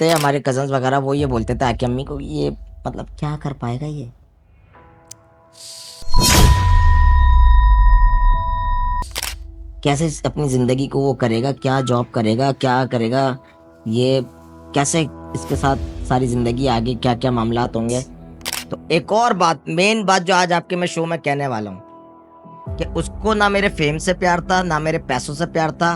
थे हमारे कजन्स वगैरह, वो ये बोलते थे आके अम्मी को, ये मतलब क्या कर पाएगा ये। कैसे अपनी ज़िंदगी को वो करेगा, क्या जॉब करेगा, क्या करेगा, ये कैसे इसके साथ सारी ज़िंदगी आगे क्या क्या मामलात होंगे। तो एक और बात, मेन बात जो आज आपके मैं शो में कहने वाला हूँ कि उसको ना मेरे फेम से प्यार था, ना मेरे पैसों से प्यार था।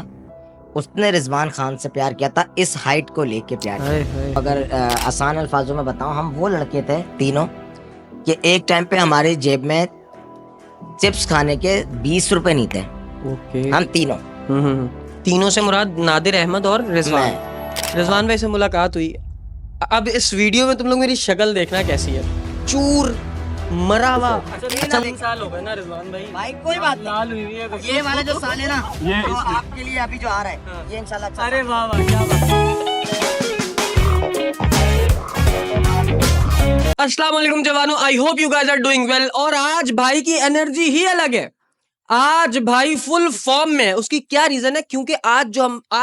उसने रिजवान खान से प्यार किया था, इस हाइट को लेके प्यार किया। अगर आसान अल्फाजों में बताऊं, हम वो लड़के थे तीनों कि एक टाइम पे हमारी जेब में चिप्स खाने के 20 रुपए नहीं थे। ओके। हम तीनों। तीनों से मुराद नादिर अहमद और रिजवान। मैं रिजवान भाई से मुलाकात हुई। अब इस वीडियो में तुम लोग मेरी शक्ल देखना कैसी है, चूर मरा हुआ। अच्छा 3 साल हो गए ना रिजवान भाई। भाई कोई बात लाल हुई हुई है नहीं, ये वाला जो साल है ना, ये तो आपके लिए अभी जो आ रहा है ये इंशाल्लाह अच्छा अरे वाह वाह क्या बात। अस्सलाम वालेकुम जवानों, I hope you guys are doing well. और आज भाई की एनर्जी ही अलग है, आज भाई फुल फॉर्म में है। उसकी क्या रीजन है? क्योंकि आज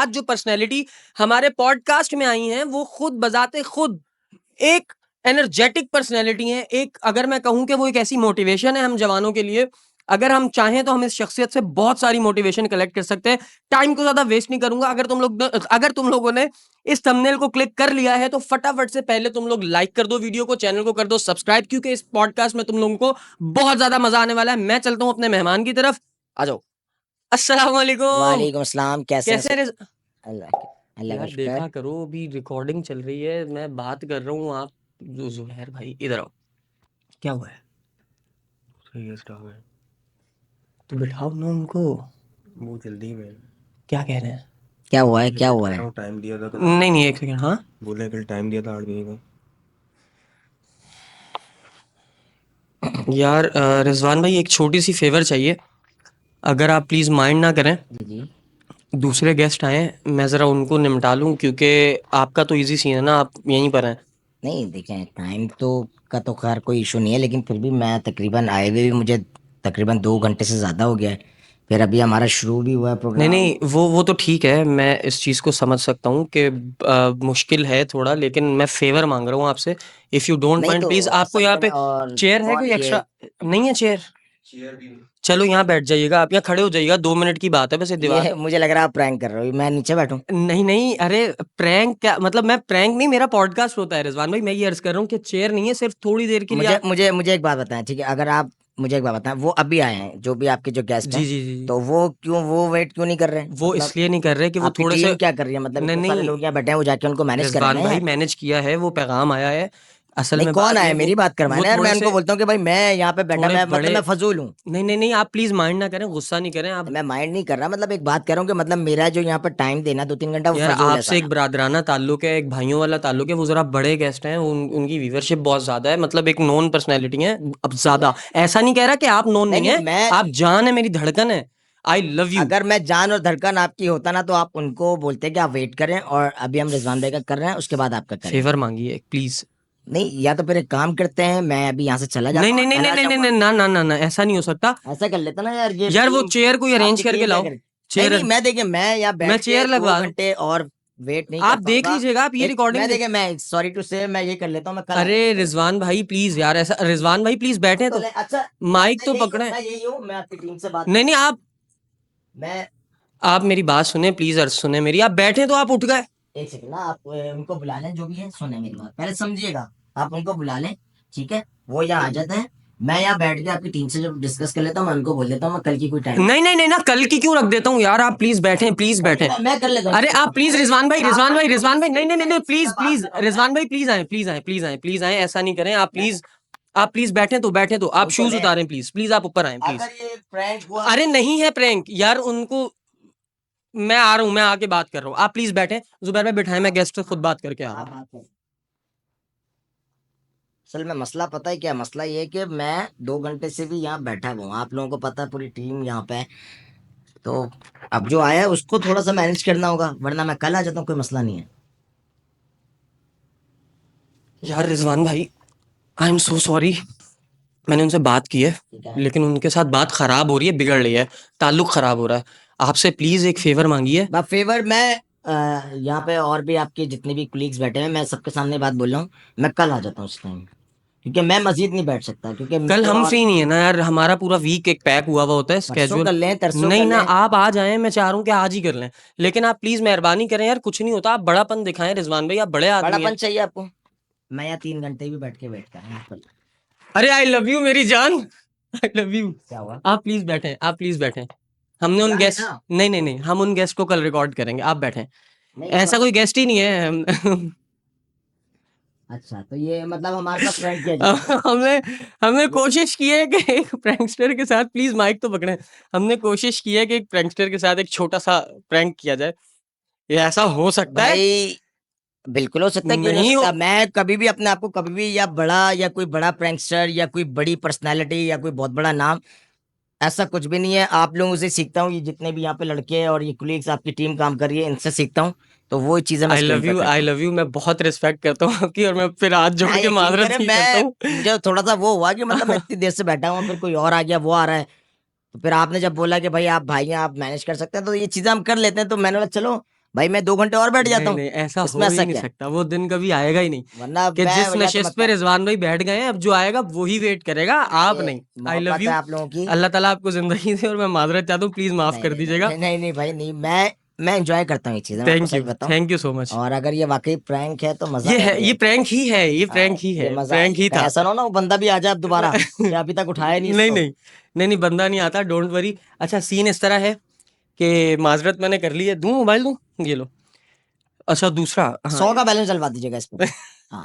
जो पर्सनैलिटी हमारे पॉडकास्ट में आई हैं वो खुद बजाते खुद एक एनर्जेटिक पर्सनैलिटी है। एक अगर मैं कहूं कि वो एक ऐसी मोटिवेशन है हम जवानों के लिए। अगर हम चाहें तो हम इस शख्सियत से बहुत सारी मोटिवेशन कलेक्ट कर सकते हैं। टाइम को ज्यादा वेस्ट नहीं करूंगा। अगर तुम लोगों ने इस थंबनेल को क्लिक कर लिया है तो फटाफट से पहले तुम लोग लाइक कर दो वीडियो को, चैनल को कर दो सब्सक्राइब, क्योंकि इस पॉडकास्ट में तुम लोगों को बहुत ज्यादा मजा आने वाला है। मैं चलता हूं अपने मेहमान की तरफ, आ जाओ। अस्सलाम वालेकुम। वालेकुम अस्सलाम, कैसे कैसे हैं? हैं? अल्लाह का यार शुक्र। देखा करो, अभी रिकॉर्डिंग चल रही है, मैं बात कर रहा हूँ। आप जुहैर भाई इधर आओ। क्या हुआ है? सही है स्टाफ है। तो बिठाओ ना उनको। वो जल्दी में क्या कह रहे हैं? क्या हुआ है, क्या हुआ है? टाइम दिया था कल। नहीं नहीं, एक सेकंड। हाँ बोले कल टाइम दिया था 8 बजे का। यार रिजवान भाई एक छोटी सी फेवर चाहिए, अगर आप प्लीज़ माइंड ना करें। जी जी। दूसरे गेस्ट आए, मैं ज़रा उनको निपटा लूँ, क्योंकि आपका तो इजी सीन है ना, आप यहीं पर हैं। नहीं देखें, टाइम तो का तो खैर कोई इशू नहीं है, लेकिन फिर भी मैं तकरीबन आए हुए भी मुझे तकरीबन 2 घंटे से ज़्यादा हो गया है। फिर अभी हमारा शुरू भी हुआ है नहीं प्रोग्राम। नहीं, वो तो ठीक है, मैं इस चीज़ को समझ सकता हूँ कि मुश्किल है थोड़ा, लेकिन मैं फेवर मांग रहा हूँ आपसे। इफ़ यू डोंट नहीं माइंड तो प्लीज़, आपको असल यहाँ में पे और चेयर है कौन कोई ये? एक्स्ट्रा? नहीं है चेयर? चेयर भी चलो यहाँ बैठ जाइएगा, आप यहाँ खड़े हो जाइएगा, 2 मिनट की बात है बस। ये दीवार ये मुझे लग रहा है आप प्रैंक कर रहे हो, मैं नीचे बैठूं? नहीं नहीं, अरे प्रैंक क्या मतलब, मैं प्रैंक नहीं, मेरा पॉडकास्ट होता है रिजवान भाई। मैं ये अर्ज कर रहा हूँ कि चेयर नहीं है, सिर्फ थोड़ी देर के लिए मुझे आप। मुझे मुझे एक बात बताएं, ठीक है? अगर आप मुझे एक बात बताएं, वो अभी आए हैं जो भी आपके जो गेस्ट जी हैं, जी जी जी। तो वो वेट क्यों नहीं कर रहे? वो मतलब इसलिए नहीं कर रहे कि वो आपकी थोड़े टीम से। क्या कर रही है? मतलब नहीं इतने सारे नहीं लोग यहाँ बैठे हैं, वो जाके उनको मैनेज कर रहे हैं रिजवान ना भाई, यार। मैनेज किया है, वो पैगाम आया है। असल नहीं, में कौन बात आया है मेरी बात वो करवाने यार? मैं थोड़े उनको से बोलता हूँ कि भाई मैं यहाँ पे बैठा, थोड़े मैं मतलब बड़े। मैं फजूल हूँ। नहीं नहीं नहीं, आप प्लीज माइंड ना करें, गुस्सा नहीं करें आप। मैं माइंड नहीं कर रहा, मतलब एक बात कह रहा हूँ कि मतलब मेरा जो यहाँ पर टाइम देना 2-3 घंटा, वो यार फजूल है आपसे एक साला। ब्रादराना ताल्लुक है, एक भाइयों वाला ताल्लुक है। वो जरा बड़े गेस्ट हैं, उनकी व्यूवरशिप बहुत ज्यादा है, मतलब एक नॉन पर्सनैलिटी है अब ज्यादा। ऐसा नहीं कह रहा कि आप नॉन नहीं नहीं नहीं, है, मैं आप जान है, मेरी धड़कन है। I love you. अगर मैं जान और धड़कन आपकी होता ना, तो आप उनको बोलते कि आप वेट करें, और अभी हम रिजवान भाई का कर रहे हैं, उसके बाद आपका करेंगे। फेवर मांगी है प्लीज। नहीं, या तो फिर एक काम करते हैं, मैं अभी यहाँ से चला नहीं जाता हूँ नहीं और नहीं कल नहीं आ नहीं नहीं जाऊंगा। नहीं, ना ना ना ना, ऐसा नहीं हो सकता। ऐसा कर लेते ना यार, ये यार वो टीम, चेयर कोई अरेंज आपकी करके टीम क्या लाओ। करे? नहीं चेयर नहीं, मैं देखिए, मैं यहाँ मैं बैठ के चेयर दो लगवा। घंटे और वेट नहीं कर आप देख पाऊंगा। लीजिएगा, आप ये एक रिकॉर्डिंग मैं देखिए, मैं सॉरी टू से मैं ये कर लेता हूँ, मैं कल आ अरे जाऊंगा। रिजवान भाई प्लीज यार, ऐसा रिजवान भाई प्लीज बैठे तो तो अच्छा, माइक तो पकड़े। मैं यही हूँ, मैं आपकी टीम से बात नहीं नहीं, मैं आप मेरी बात सुने प्लीज, अर्ज सुने मेरी। आप बैठे तो आप उठ गए। एक सेकंड ना, आप उनको बुला लें, जो भी है सुने मेरी बात पहले समझिएगा। आप उनको बुला लें, ठीक है? वो यहाँ आ जाते हैं, मैं यहाँ बैठ के आपकी टीम से जब डिस्कस कर लेता हूँ, मैं उनको बोल देता हूँ मैं कल की कोई टाइम नहीं नहीं नहीं ना, कल की क्यों रख देता हूँ यार, आप प्लीज बैठे, प्लीज बैठे। मैं कर लेता हूँ। अरे आप प्लीज रिजवान भाई, रिजवान भाई, रिजवान भाई, नहीं नहीं नहीं नहीं, प्लीज प्लीज रिजवान भाई, प्लीज आए, प्लीज आए, प्लीज आए, प्लीज आए, ऐसा नहीं करें आप प्लीज। आप प्लीज बैठे तो बैठे तो आप शूज उतारें प्लीज, प्लीज आप ऊपर आए प्लीज। अगर ये प्रैंक हुआ, अरे नहीं है प्रैंक यार, उनको मैं आ रहा हूँ, मैं आके बात कर रहा हूँ, आप प्लीज बैठे। जुबैर भाई बिठाए, मैं गेस्ट से खुद बात करके आ रहा हूँ। असल में मसला पता है क्या? मसला ये है कि मैं 2 घंटे से भी यहाँ बैठा हुआ हूँ, आप लोगों को पता है, पूरी टीम यहाँ पे है। तो अब जो आया है उसको थोड़ा सा मैनेज करना होगा, वरना मैं कल आ जाता हूँ, कोई मसला नहीं है। यार रिजवान भाई, आई एम सो सॉरी, मैंने उनसे बात की है, ठीक है? लेकिन उनके साथ बात खराब हो रही है, बिगड़ रही है, ताल्लुक खराब हो रहा है। आपसे प्लीज एक फेवर मांगी है। बस फेवर, मैं यहाँ पे और भी आपके जितने भी कुलीग्स बैठे हैं, मैं सबके सामने बात बोल रहा हूँ, मैं कल आ जाता हूँ उस टाइम, क्योंकि मैं मजीद नहीं बैठ सकता, क्योंकि कल मेरे हम और फ्री नहीं है ना यार, हमारा पूरा वीक एक पैक हुआ हुआ होता है परसों स्केड्यूल। कर लें, तरसों नहीं कर ना, लें। आप आ जाएं, मैं चाह रहा हूँ कि आज ही कर लें, लेकिन आप प्लीज मेहरबानी करें यार, कुछ नहीं होता, आप बड़ापन दिखाएं रिजवान भाई, आप बड़े आदमी बड़ापन हैं। चाहिए आपको? मैं यहाँ 3 घंटे भी बैठ के बैठता हूँ। अरे आई लव यू मेरी जान, आई लव यू। क्या हुआ? आप प्लीज बैठें, आप प्लीज बैठें। हमने उन बुला गेस्ट, लेना। नहीं नहीं नहीं, हम उन गेस्ट को कल रिकॉर्ड करेंगे, आप बैठें। नहीं ऐसा कोई गेस्ट ही नहीं है। अच्छा, तो ये मतलब हमारे साथ प्रैंक किया जाएगा। हमने हमने कोशिश की है कि एक प्रैंकस्टर के साथ, प्लीज माइक तो पकड़े, हमने कोशिश की है कि एक प्रैंकस्टर के साथ एक छोटा सा प्रैंक किया जाए। ये ऐसा हो सकता है? भाई बिल्कुल हो सकता है, क्यों नहीं हो नहीं हो। सकता। मैं कभी भी अपने आप को कभी भी या बड़ा या कोई बड़ा प्रैंकस्टर या कोई बड़ी पर्सनालिटी या कोई बहुत बड़ा नाम, ऐसा कुछ भी नहीं है। आप लोगों से सीखता हूँ, ये जितने भी यहाँ पे लड़के और ये कुलीग्स आपकी टीम काम कर रही है, इनसे सीखता हूँ, तो वो चीजें मैं आई स्क्रीन लव पे यू, करता आई हूँ। लव यू, मैं बहुत रिस्पेक्ट करता हूँ आपकी, और मैं फिर हाथ जोड़ हाँ, के यकीन माजरत करें, ही करता मैं हूँ। मुझे थोड़ा सा वो हुआ कि मतलब मैं इतनी देर से बैठा हुआ, फिर कोई और आ गया, वो आ रहा है, तो फिर आपने जब बोला कि भाई आप भाई हैं, आप मैनेज कर सकते हैं, तो ये चीजें हम कर लेते हैं, तो मैंने बोला चलो भाई मैं 2 घंटे और बैठ जाता नहीं हूँ, नहीं, ऐसा इसमें हो ऐसा ही नहीं क्या है? सकता, वो दिन कभी आएगा ही नहीं वरना कि जिस मैं या तो नशिस्त पे रिजवान भाई बैठ गए हैं, अब जो आएगा वो ही वेट करेगा, आप ये नहीं। आई लव मोहब्बत है यू। आप लोगों की। अल्लाह ताला आपको जिंदगी दे, और मैं माजरत चाहता हूँ, प्लीज माफ नहीं कर नहीं नहीं दीजिएगा। नहीं नहीं नहीं भाई नहीं, मैं एंजॉय करता हूँ ये चीजें, मैं आपको थैंक सच यू, बताऊं। Thank you so much. और अगर ये वाकई प्रैंक है तो मजा ये है, आएगा ये ये। प्रैंक ही है, ये हाँ, प्रैंक ही ये है, मजा प्रैंक आएगा, ही कहीं था। ऐसा ना हो ना वो बंदा भी आ जाए अब दोबारा कि अभी तक उठाया नहीं नहीं इसको। नहीं नहीं नहीं, बंदा नहीं आता, डोंट वरी। अच्छा सीन इस तरह है कि माजरत मैंने कर ली है, दूं मोबाइल दूं, ये लो। अच्छा दूसरा, हाँ। 100 का बैलेंस डलवा दीजिएगा इस पे। हाँ।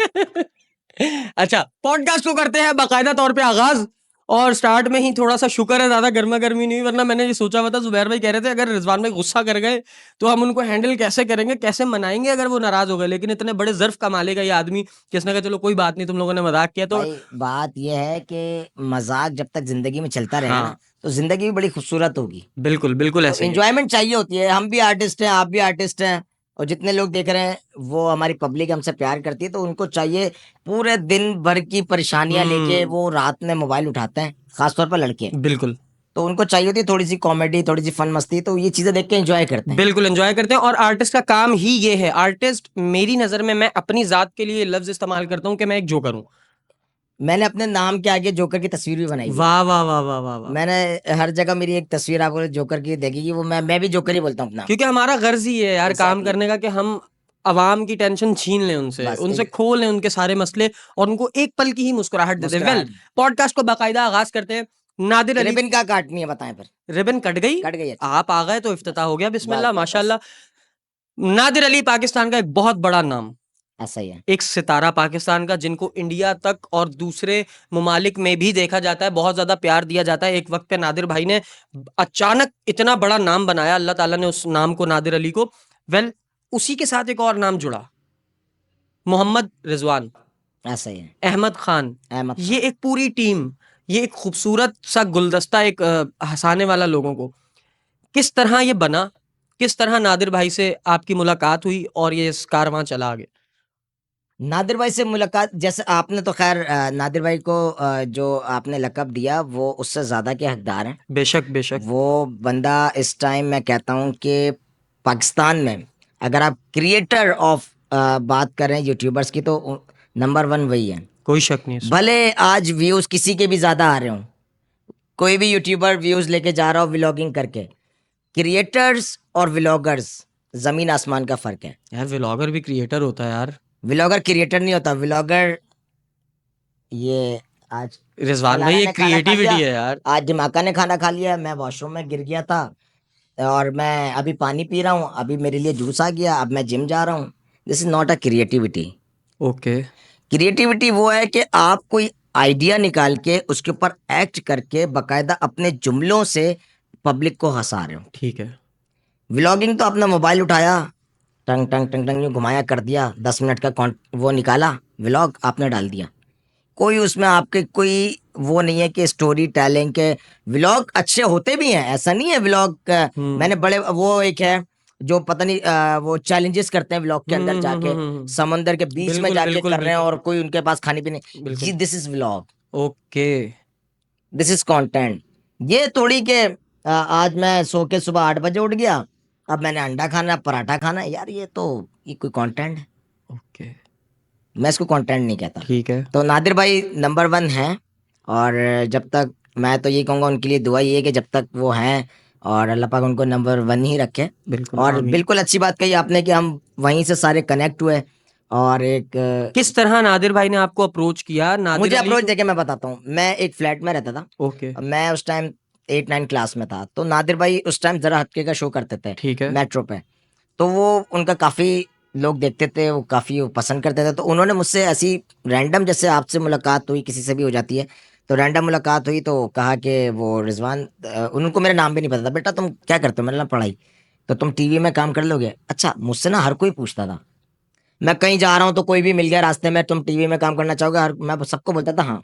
अच्छा, पॉडकास्ट को करते हैं बाकायदा तौर पे आगाज, और स्टार्ट में ही थोड़ा सा शुक्र है ज्यादा गर्मा गर्मी नहीं हुई, वरना मैंने ये सोचा हुआ था, जुबैर भाई कह रहे थे अगर रिजवान भाई गुस्सा कर गए तो हम उनको हैंडल कैसे करेंगे, कैसे मनाएंगे अगर वो नाराज हो गए, लेकिन इतने बड़े जर्फ कमा लेगा ये आदमी कि इसने कहा चलो कोई बात नहीं, तुम लोगों ने मजाक किया तो। भाई बात यह है कि मजाक जब तक जिंदगी में चलता रहेगा ना, हाँ, तो जिंदगी भी बड़ी खूबसूरत होगी। बिल्कुल बिल्कुल तो ऐसे ही है। इंजॉयमेंट चाहिए होती है, हम भी आर्टिस्ट हैं, आप भी आर्टिस्ट हैं, और जितने लोग देख रहे हैं वो हमारी पब्लिक हमसे प्यार करती है, तो उनको चाहिए पूरे दिन भर की परेशानियां लेके हम्म, वो रात में मोबाइल उठाते हैं, खासतौर पर लड़के, बिल्कुल तो उनको चाहिए होती है थोड़ी सी कॉमेडी, थोड़ी सी फन मस्ती, तो ये चीजें देख के एंजॉय करते हैं। बिल्कुल एंजॉय करते हैं, और आर्टिस्ट का काम ही ये है। आर्टिस्ट मेरी नजर में, मैं अपनी जात के लिए लफ्ज इस्तेमाल करता हूँ कि मैं एक जोकर हूँ। मैंने अपने नाम के आगे जोकर की तस्वीर भी बनाई है। वाह वाह वाह वाह वाह वाह। मैंने हर जगह मेरी एक तस्वीर आपको जोकर की देखेगी, वो मैं भी जोकर ही बोलता हूँ अपना। क्योंकि हमारा गर्ज ही है यार काम एग्जैक्टली। करने का, कि हम अवाम की टेंशन छीन लें उनसे, बस उनसे खो लें उनके सारे मसले, और उनको एक पल की ही मुस्कुराहट दे दें। वेल, मुस्कुराहट। पॉडकास्ट को बाकायदा आगाज करते हैं। नादिर अली, रिबन का काटनी है, बताएं फिर। रिबन कट गई, कट गई, अच्छा। आप आ गए तो बस इफ्तिताह हो गया, बस बिस्मिल्लाह बस बस। माशाल्लाह। नादिर अली पाकिस्तान का एक बहुत बड़ा नाम, ऐसा ही है। एक सितारा पाकिस्तान का, जिनको इंडिया तक और दूसरे ममालिक में भी देखा जाता है, बहुत ज्यादा प्यार दिया जाता है। एक वक्त पे नादिर भाई ने अचानक इतना बड़ा नाम बनाया, अल्लाह ताला ने उस नाम को, नादिर अली को। वेल, उसी के साथ एक और नाम जुड़ा, मोहम्मद रिजवान, ऐसा ही है। अहमद खान। अहमद ये खान। एक पूरी टीम, ये एक खूबसूरत सा गुलदस्ता, एक हंसाने वाला लोगों को। किस तरह ये बना, किस तरह नादिर भाई से आपकी मुलाकात हुई और ये इस कारवां चला आगे? नादिर भाई से मुलाकात, जैसे आपने तो खैर नादिर भाई को जो आपने लकब दिया वो उससे ज्यादा के हकदार हैं। बेशक बेशक। वो बंदा इस टाइम मैं कहता हूँ कि पाकिस्तान में अगर आप क्रिएटर ऑफ बात करें यूट्यूबर्स की, तो नंबर 1 वही है। कोई शक नहीं इसमें। भले आज व्यूज किसी के भी ज्यादा आ रहे हों, कोई भी यूट्यूबर व्यूज लेके जा रहा हो व्लॉगिंग करके, क्रिएटर्स और व्लॉगर्स जमीन आसमान का फर्क है। यार व्लॉगर भी क्रिएटर होता है यार। व्लॉगर क्रिएटर नहीं होता, व्लॉगर ये आज रिजवान भाई फलाना ने एक खाना खा लिया, क्रिएटिविटी है यार। आज दिमाका ने खाना खा लिया, मैं वॉशरूम में गिर गया था और मैं अभी पानी पी रहा हूँ, अभी मेरे लिए जूस आ गया, अब मैं जिम जा रहा हूँ। This is not a creativity. Okay. Creativity वो है कि आप कोई आइडिया निकाल के उसके ऊपर एक्ट करके बाकायदा अपने जुमलों से पब्लिक को हंसा रहे हो। ठीक है। व्लॉगिंग तो अपना मोबाइल उठाया, टंग टंग टंग टंग यूं घुमाया कर दिया, 10 मिनट का वो निकाला, व्लॉग आपने डाल दिया। कोई उसमें आपके कोई वो नहीं है कि स्टोरी टेलिंग के। व्लॉग अच्छे होते भी हैं, ऐसा नहीं है व्लॉग मैंने बड़े वो एक है जो पता नहीं वो चैलेंजेस करते हैं व्लॉग के अंदर जाके, समुंदर के बीच में बिल्कुल जाके बिल्कुल कर रहे हैं बिल्कुल और कोई उनके पास खाने पीने। बिल्कुल। This is vlog, okay. This is content. ये थोड़ी के आज मैं सो के सुबह 8 बजे उठ गया अब मैंने अंडा खाना, पराठा खाना, यार ये कोई कंटेंट है? ओके, मैं इसको कंटेंट नहीं कहता। ठीक है। तो नादिर भाई नंबर 1 है, और जब तक, मैं तो ये कहूँगा उनके लिए दुआ ये है कि जब तक वो हैं और अल्लाह पाक उनको नंबर 1 ही रखे। बिल्कुल, और आमीन। बिल्कुल अच्छी बात कही आपने कि हम वहीं से सारे कनेक्ट हुए। और एक किस तरह नादिर भाई ने आपको अप्रोच किया? नादिर मुझे अली अप्रोच को- देके मैं बताता हूँ, मैं एक फ्लैट में रहता था। ओके, मैं उस टाइम 8-9 क्लास में था, तो नादिर भाई उस टाइम जरा हटके का शो करते थे ठीक है। मेट्रो पे। तो वो उनका काफी लोग देखते थे, वो काफी वो पसंद करते थे। तो उन्होंने मुझसे ऐसी रैंडम, जैसे आपसे मुलाकात हुई किसी से भी हो जाती है, तो रैंडम मुलाकात हुई, तो कहा कि वो रिजवान, उनको मेरा नाम भी नहीं पता था, बेटा तुम क्या करते हो? मैंने कहा पढ़ाई। तो तुम टीवी में काम कर लोगे? अच्छा, मुझसे ना हर कोई पूछता था, मैं कहीं जा रहा हूँ तो कोई भी मिल गया रास्ते में, तुम टीवी में काम करना चाहोगे? मैं सबको बोलता था हाँ।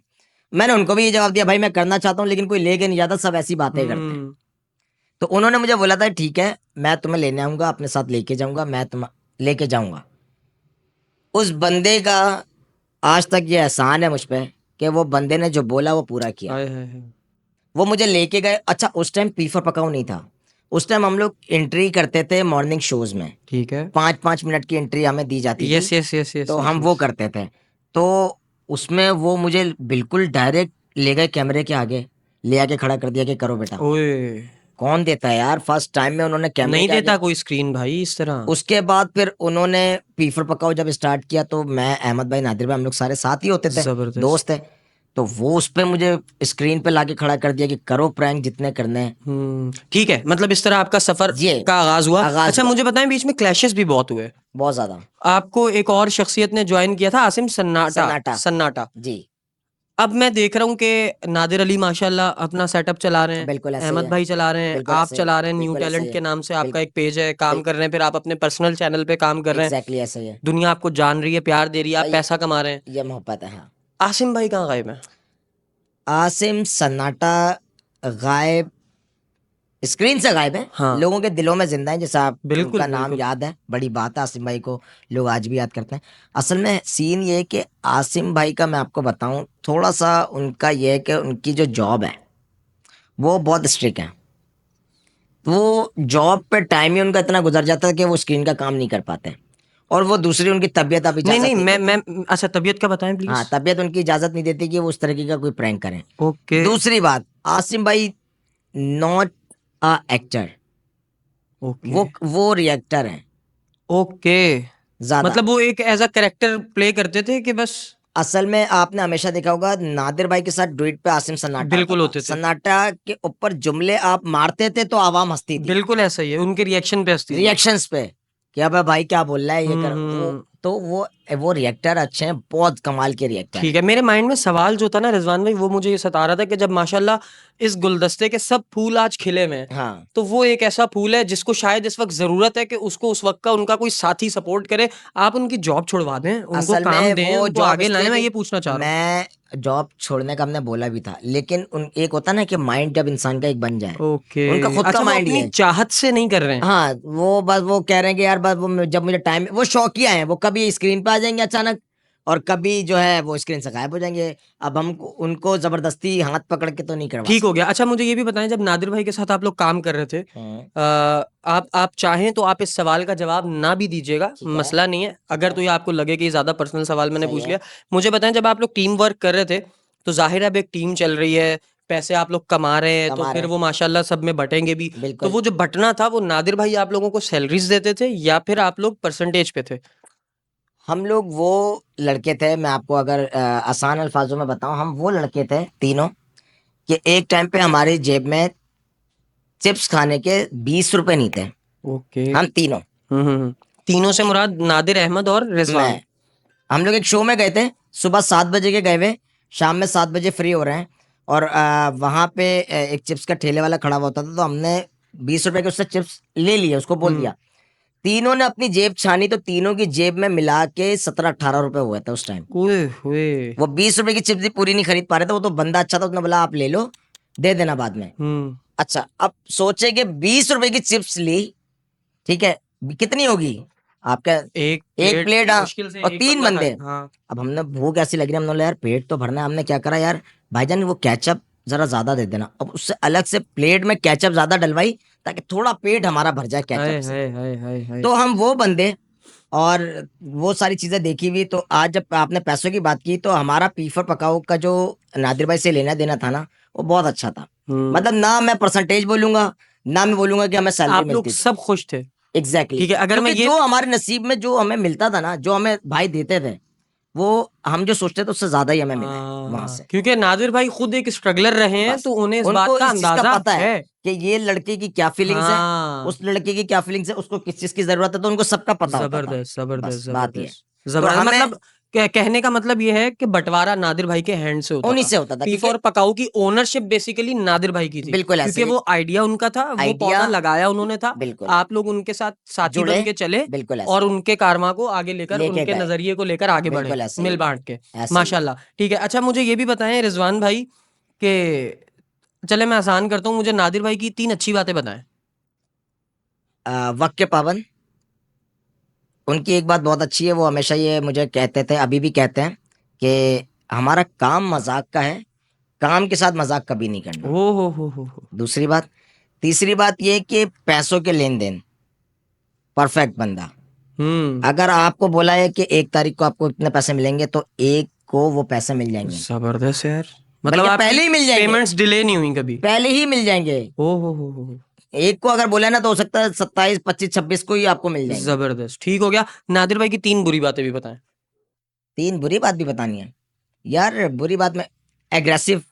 मैंने उनको भी ये जवाब दिया, भाई मैं करना चाहता हूँ लेकिन कोई लेके नहीं जाता, सब ऐसी बातें करते हैं। हम्म, तो उन्होंने मुझे बोला था ठीक है, मैं तुम्हें लेने आऊंगा, अपने साथ लेके जाऊंगा, मैं तुम लेके जाऊंगा। उस बंदे का आज तक ये एहसान है मुझ पे कि वो बंदे ने जो बोला वो पूरा किया। हाय हाय हाय। वो मुझे लेके गए। अच्छा, उस टाइम पी फॉर पकाऊ नहीं था, उस टाइम हम लोग एंट्री करते थे मॉर्निंग शोज में, ठीक है। 5-5 मिनट की एंट्री हमें दी जाती थी। यस यस यस यस तो यस हम वो यस। करते थे। तो उसमें वो मुझे बिल्कुल डायरेक्ट ले गए कैमरे के आगे, ले आके खड़ा कर दिया कि करो बेटा। ओए, कौन देता है यार, फर्स्ट टाइम में उन्होंने कैमरे नहीं के आगे। देता कोई स्क्रीन भाई इस तरह। उसके बाद फिर उन्होंने पीफर पकाओ जब स्टार्ट किया, तो मैं, अहमद भाई, नादिर भाई, हम लोग सारे साथ ही होते थे, जबरदस्त। दोस्त थे। तो वो उस पे मुझे स्क्रीन पे लाके खड़ा कर दिया कि करो प्रैंक जितने करने हैं। ठीक है, मतलब इस तरह आपका सफर ये का आगाज हुआ। आगाज अच्छा, हुआ। मुझे बताएं, बीच में क्लैशेस भी बहुत हुए। बहुत ज्यादा। आपको एक और शख्सियत ने ज्वाइन किया था, आसिम सन्नाटा। सन्नाटा। सन्नाटा। जी। अब मैं देख रहा हूँ कि नादिर अली माशाल्लाह अपना सेटअप चला रहे हैं, बिल्कुल ऐसे ही अहमद है। भाई चला रहे हैं, बिल्कुल आप ऐसे ही है। चला रहे हैं, न्यू बिल्कुल ऐसे ही टैलेंट है। के नाम से आपका बिल्कुल। एक पेज है, काम कर रहे हैं, फिर आप अपने पर्सनल चैनल पे काम कर रहे हैं, एग्जैक्टली ऐसे ही है दुनिया आपको जान रही है, प्यार दे रही है, आप भाई, पैसा कमा रहे हैं। ये मोहब्बत है। हाँ। आसिम भाई कहाँ गायब है? आसिम सन्नाटा गायब, स्क्रीन से गायब है, हाँ, लोगों के दिलों में जिंदा है। जैसा आप, बिल्कुल उनका नाम बिल्कुल। याद है, बड़ी बात है, आसिम भाई को लोग आज भी याद करते हैं। असल में सीन ये है कि आसिम भाई का मैं आपको बताऊं, थोड़ा सा उनका ये है कि उनकी जो जॉब है वो बहुत स्ट्रिक्ट है। वो जॉब पे टाइम ही उनका इतना गुजर जाता है कि वो स्क्रीन का काम नहीं कर पाते। और वो दूसरी, उनकी तबीयत अब नहीं नहीं, इजाजत नहीं मैं देती। मैं अच्छा, तबीयत का बताएं प्लीज। हाँ, तबीयत उनकी इजाजत नहीं देती कि वो उस तरीके का कोई प्रैंक करें। ओके दूसरी बात, आसिम भाई नॉट अ एक्टर, ओके वो रिएक्टर है ओके। ज्यादा। मतलब वो एक एज अ कैरेक्टर प्ले करते थे कि बस। असल में आपने हमेशा देखा होगा, नादिर भाई के साथ डुएट पे आसिम सन्नाटा होता बिल्कुल था, होते थे, सन्नाटा के ऊपर जुमले आप मारते थे तो आवाम हंसती थी, बिल्कुल ऐसा ही है, उनके रिएक्शन पे हंसती थी। रिएक्शंस पे, कि अबे भाई क्या बोल रहा है, ये कर वो। हम्म। तो वो रिएक्टर अच्छे हैं, बहुत कमाल के रिएक्टर ठीक हैं। है, मेरे माइंड में सवाल जो था ना रिजवान भाई, वो मुझे ये सता रहा था कि जब माशाल्लाह इस गुलदस्ते के सब फूल आज खिले में हैं, हाँ। तो वो एक ऐसा फूल है जिसको शायद इस वक्त जरूरत है कि उसको उस वक्त का उनका कोई साथी सपोर्ट करे। आप उनकी जॉब छुड़वा दें, उनको असल काम में दें, वो उनको जॉब आगे लाएं, इसलिए मैं भी, ये पूछना चाह रहा हूँ। मैं जॉब छोड़ने का हमने बोला भी था, लेकिन उन एक होता ना कि माइंड जब इंसान का एक बन जाए, ओके, उनका खुद का अच्छा, वो माइंड ही अपनी है। चाहत से नहीं कर रहे हैं। हाँ, वो बस वो कह रहे हैं कि यार बस वो जब मुझे टाइम, वो शौकिया हैं, वो कभी स्क्रीन पे आ जाएंगे अचानक, और कभी जो है वो स्क्रीन से गायब हो जाएंगे। अब हम उनको जबरदस्ती हाथ पकड़ के तो नहीं करवा ठीक हो सकते। गया। अच्छा, मुझे ये भी बताएं, जब नादिर भाई के साथ आप लोग काम कर रहे थे, हम्म। आप चाहें तो आप इस सवाल का जवाब ना भी दीजिएगा, ठीक है। मसला नहीं है। ठीक अगर है। तो ये आपको लगे कि ये ज्यादा पर्सनल सवाल मैंने सही पूछ है। लिया, मुझे बताएं, जब आप लोग टीम वर्क कर रहे थे, तो जाहिर है अब एक टीम चल रही है, पैसे आप लोग कमा रहे हैं, तो कमा रहे फिर हैं। वो माशाल्लाह सब में बटेंगे भी। तो बिल्कुल। वो जो बटना था, वो नादिर भाई आप लोगों को सैलरीज देते थे या फिर आप लोग परसेंटेज पे थे? हम लोग वो लड़के थे, मैं आपको अगर आसान अल्फाजों में बताऊं, हम वो लड़के थे तीनों, कि एक टाइम पे हमारी जेब में चिप्स खाने के 20 रुपए नहीं थे, ओके। हम तीनों। तीनों से मुराद नादिर अहमद और रिजवान? मैं, हम लोग एक शो में गए थे, सुबह 7 बजे के गए हुए, शाम में 7 बजे फ्री हो रहे हैं। और वहां पे एक चिप्स का ठेले वाला खड़ा हुआ होता था, तो हमने 20 रुपए के उससे चिप्स ले लिए, उसको बोल हम्म। दिया। तीनों ने अपनी जेब छानी, तो तीनों की जेब में मिला के 17-18 रुपए हुए थे उस टाइम। ओए हुए। वो 20 रुपए की चिप्स भी पूरी नहीं खरीद पा रहे थे, वो तो बंदा अच्छा था, उसने बोला आप ले लो, दे देना बाद में। अच्छा, अब सोचे कि 20 रुपए की चिप्स ली, ठीक है, कितनी होगी आपका? एक एक प्लेट प्लेट, हाँ। मुश्किल से और एक 3 बंदा बंदे। खाए, हाँ। अब हमने भूख ऐसी लग रही है, हमने बोला यार पेट तो भरना है। हमने क्या करा यार, भाईजान वो केचप जरा ज्यादा दे देना। अब उससे अलग से प्लेट में केचप ज्यादा डलवाई ताकि थोड़ा पेट हमारा भर जाए हाय केचप से। हाय हाय हाय हाय। तो हम वो बंदे और वो सारी चीजें देखी हुई। तो आज जब आपने पैसों की बात की तो हमारा पीफर पकाओ का जो नादिर भाई से लेना देना था ना, वो बहुत अच्छा था। मतलब ना मैं परसेंटेज बोलूंगा, ना मैं बोलूंगा कि हमें सैलरी आप लोग मिलती थी। सब खुश थे। एग्जैक्टली ठीक है, अगर मैं क्योंकि ये जो हमारे नसीब में जो हमें मिलता था ना, जो हमें भाई देते थे, वो हम जो सोचते थे उससे ज्यादा ही हमें मिला है वहां से। क्योंकि नादिर भाई खुद एक स्ट्रगलर रहे हैं, बस तो उन्हें इस बात उनको का इस चीज का अंदाजा पता है है। कि ये लड़के की क्या फीलिंग्स है, हाँ, उस लड़के की क्या फीलिंग्स है, उसको किस चीज की जरूरत है, तो उनको सबका पता होता था। जबरदस्त जबरदस्त बस बात ये है। जबरदस्त तो जबरदस्त। हमें मतलब कहने का मतलब ये है कि बंटवारा नादिर भाई के हैंड से होता उन्हीं था। से होता था पीफ क्योंकि और पकाऊ की ओनरशिप बेसिकली नादिर भाई की थी, बिल्कुल क्योंकि ऐसे वो आइडिया उनका था, वो आइडिया पौधा लगाया उन्होंने था। बिल्कुल आप लोग उनके साथ साथी जुड़े, बन के चले बिल्कुल ऐसे और उनके कारमा को आगे लेकर, लेके उनके गए, नजरिए को लेकर आगे बढ़े, बिल्कुल ऐसे ही मिल हुआ, बांट के। ऐसे ही हुआ। माशाल्लाह। ठीक है, अच्छा मुझे ये भी बताएं रिजवान भाई कि चले मैं आसान करता हूँ, मुझे नादिर भाई की 3 अच्छी बातें बताएं। वक्त के पाबंद। उनकी एक बात बहुत अच्छी है, वो हमेशा ये मुझे कहते थे, अभी भी कहते हैं कि हमारा काम मजाक का है, काम के साथ मजाक कभी नहीं करना। ओ हो। दूसरी बात, तीसरी बात ये कि पैसों के लेन देन परफेक्ट बंदा। हम्म। अगर आपको बोला है कि 1 तारीख को आपको इतने पैसे मिलेंगे तो 1 को वो पैसे मिल जाएंगे, जबरदस्त यार। मतलब बल्कि आपकी पहले ही मिल जाएंगे, पेमेंट्स डिले नहीं हुई कभी। पहले ही मिल जाएंगे। ओ हो। 1 को अगर बोला ना तो हो सकता है 27, 25, 26 को ही आपको मिल जाएंगे। जबरदस्त, ठीक हो गया। नादिर भाई की 3 बुरी बातें भी बताएं। 3 बुरी बात भी बतानी है यार। बुरी बात में एग्रेसिव।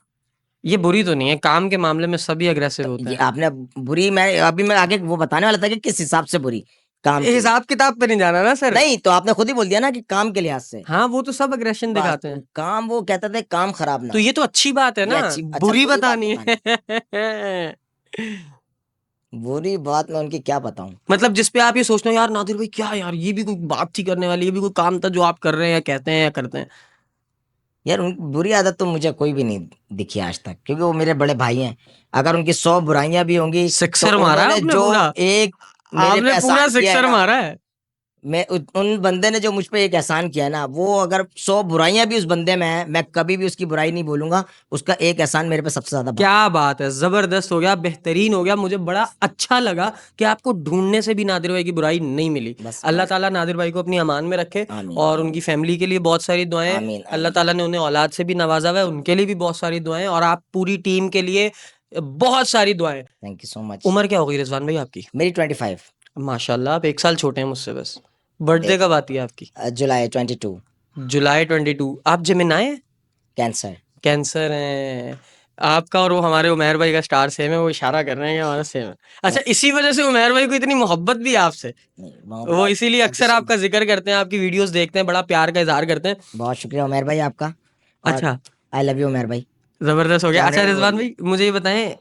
ये बुरी तो नहीं है, काम के मामले में सभी अग्रेसिव होते ये हैं। आपने बुरी, मैं आगे वो बताने वाला था कि किस हिसाब से बुरी, काम के लिए। हिसाब किताब पे नहीं जाना ना सर। नहीं तो आपने खुद ही बोल दिया ना कि काम के लिहाज से। हाँ, वो तो सब अग्रेशन बस दिखाते तो हैं। काम, वो कहते थे काम खराब ना तो हो। ये तो अच्छी बात है ये ना, अच्छी, अच्छा बुरी बुरी बात बतानी बतानी है। बुरी बात मैं उनकी क्या बताऊं। मतलब जिस पे आप ये सोचते हो यार नादिर भाई क्या यार, ये भी कोई बात थी करने वाली, ये भी कोई काम था जो आप कर रहे हैं या कहते हैं या करते हैं। यार उनकी बुरी आदत तो मुझे कोई भी नहीं दिखी आज तक, क्योंकि वो मेरे बड़े भाई हैं। अगर उनकी 100 बुराइयां भी होंगी तो सिक्सर मारा है उन्होंने आपने जो पूरा। एक मेरे पे आपने पूरा एहसान किया है सिक्सर ना, मारा है। मैं उन बंदे ने जो मुझ पे एक एहसान किया है ना, वो अगर 100 बुराइयां भी उस बंदे में है, मैं कभी भी उसकी बुराई नहीं बोलूंगा। उसका एक एहसान मेरे पे सबसे ज्यादा बनता क्या बात है, जबरदस्त हो गया, बेहतरीन हो गया। मुझे बड़ा अच्छा लगा कि आपको ढूंढने से भी नादिर भाई की बुराई नहीं मिली। है। बस अल्लाह ताला नादिर भाई को अपनी अमान में रखे आमीन और उनकी फैमिली के लिए बहुत सारी दुआएं। आमीन अल्लाह आमीन। ताला ने उन्हें औलाद से भी नवाजा हुआ है, उनके लिए भी बहुत सारी दुआएं, और आप पूरी टीम के लिए बहुत सारी दुआएं। Thank you so much. उम्र क्या हो गई रिजवान भाई आपकी? मेरी 25। माशाल्लाह, आप 1 साल छोटे हैं मुझसे बस। बर्थडे देख कब आती है आपकी? जुलाई 22। जुलाई 22। आप जिमिनाई हैं? कैंसर। कैंसर हैं। आपका और वो हमारे उमैर भाई का स्टार सेम है, वो इशारा कर रहे हैं कि हमारा सेम है। अच्छा, नहीं इसी वजह से उमैर भाई को इतनी मोहब्बत भी है आपसे। नहीं, वो मोहब्बत, इसीलिए थैंक यू अक्सर सो आपका मच। जिक्र करते हैं, आपकी वीडियोस देखते हैं, बड़ा प्यार का इजहार करते हैं। बहुत शुक्रिया उमेर भाई आपका। और अच्छा, आई लव यू उमेर भाई। जबरदस्त हो गया। अच्छा कैमरे में रिजवान बोलिए। भाई, मुझे ये बताएं,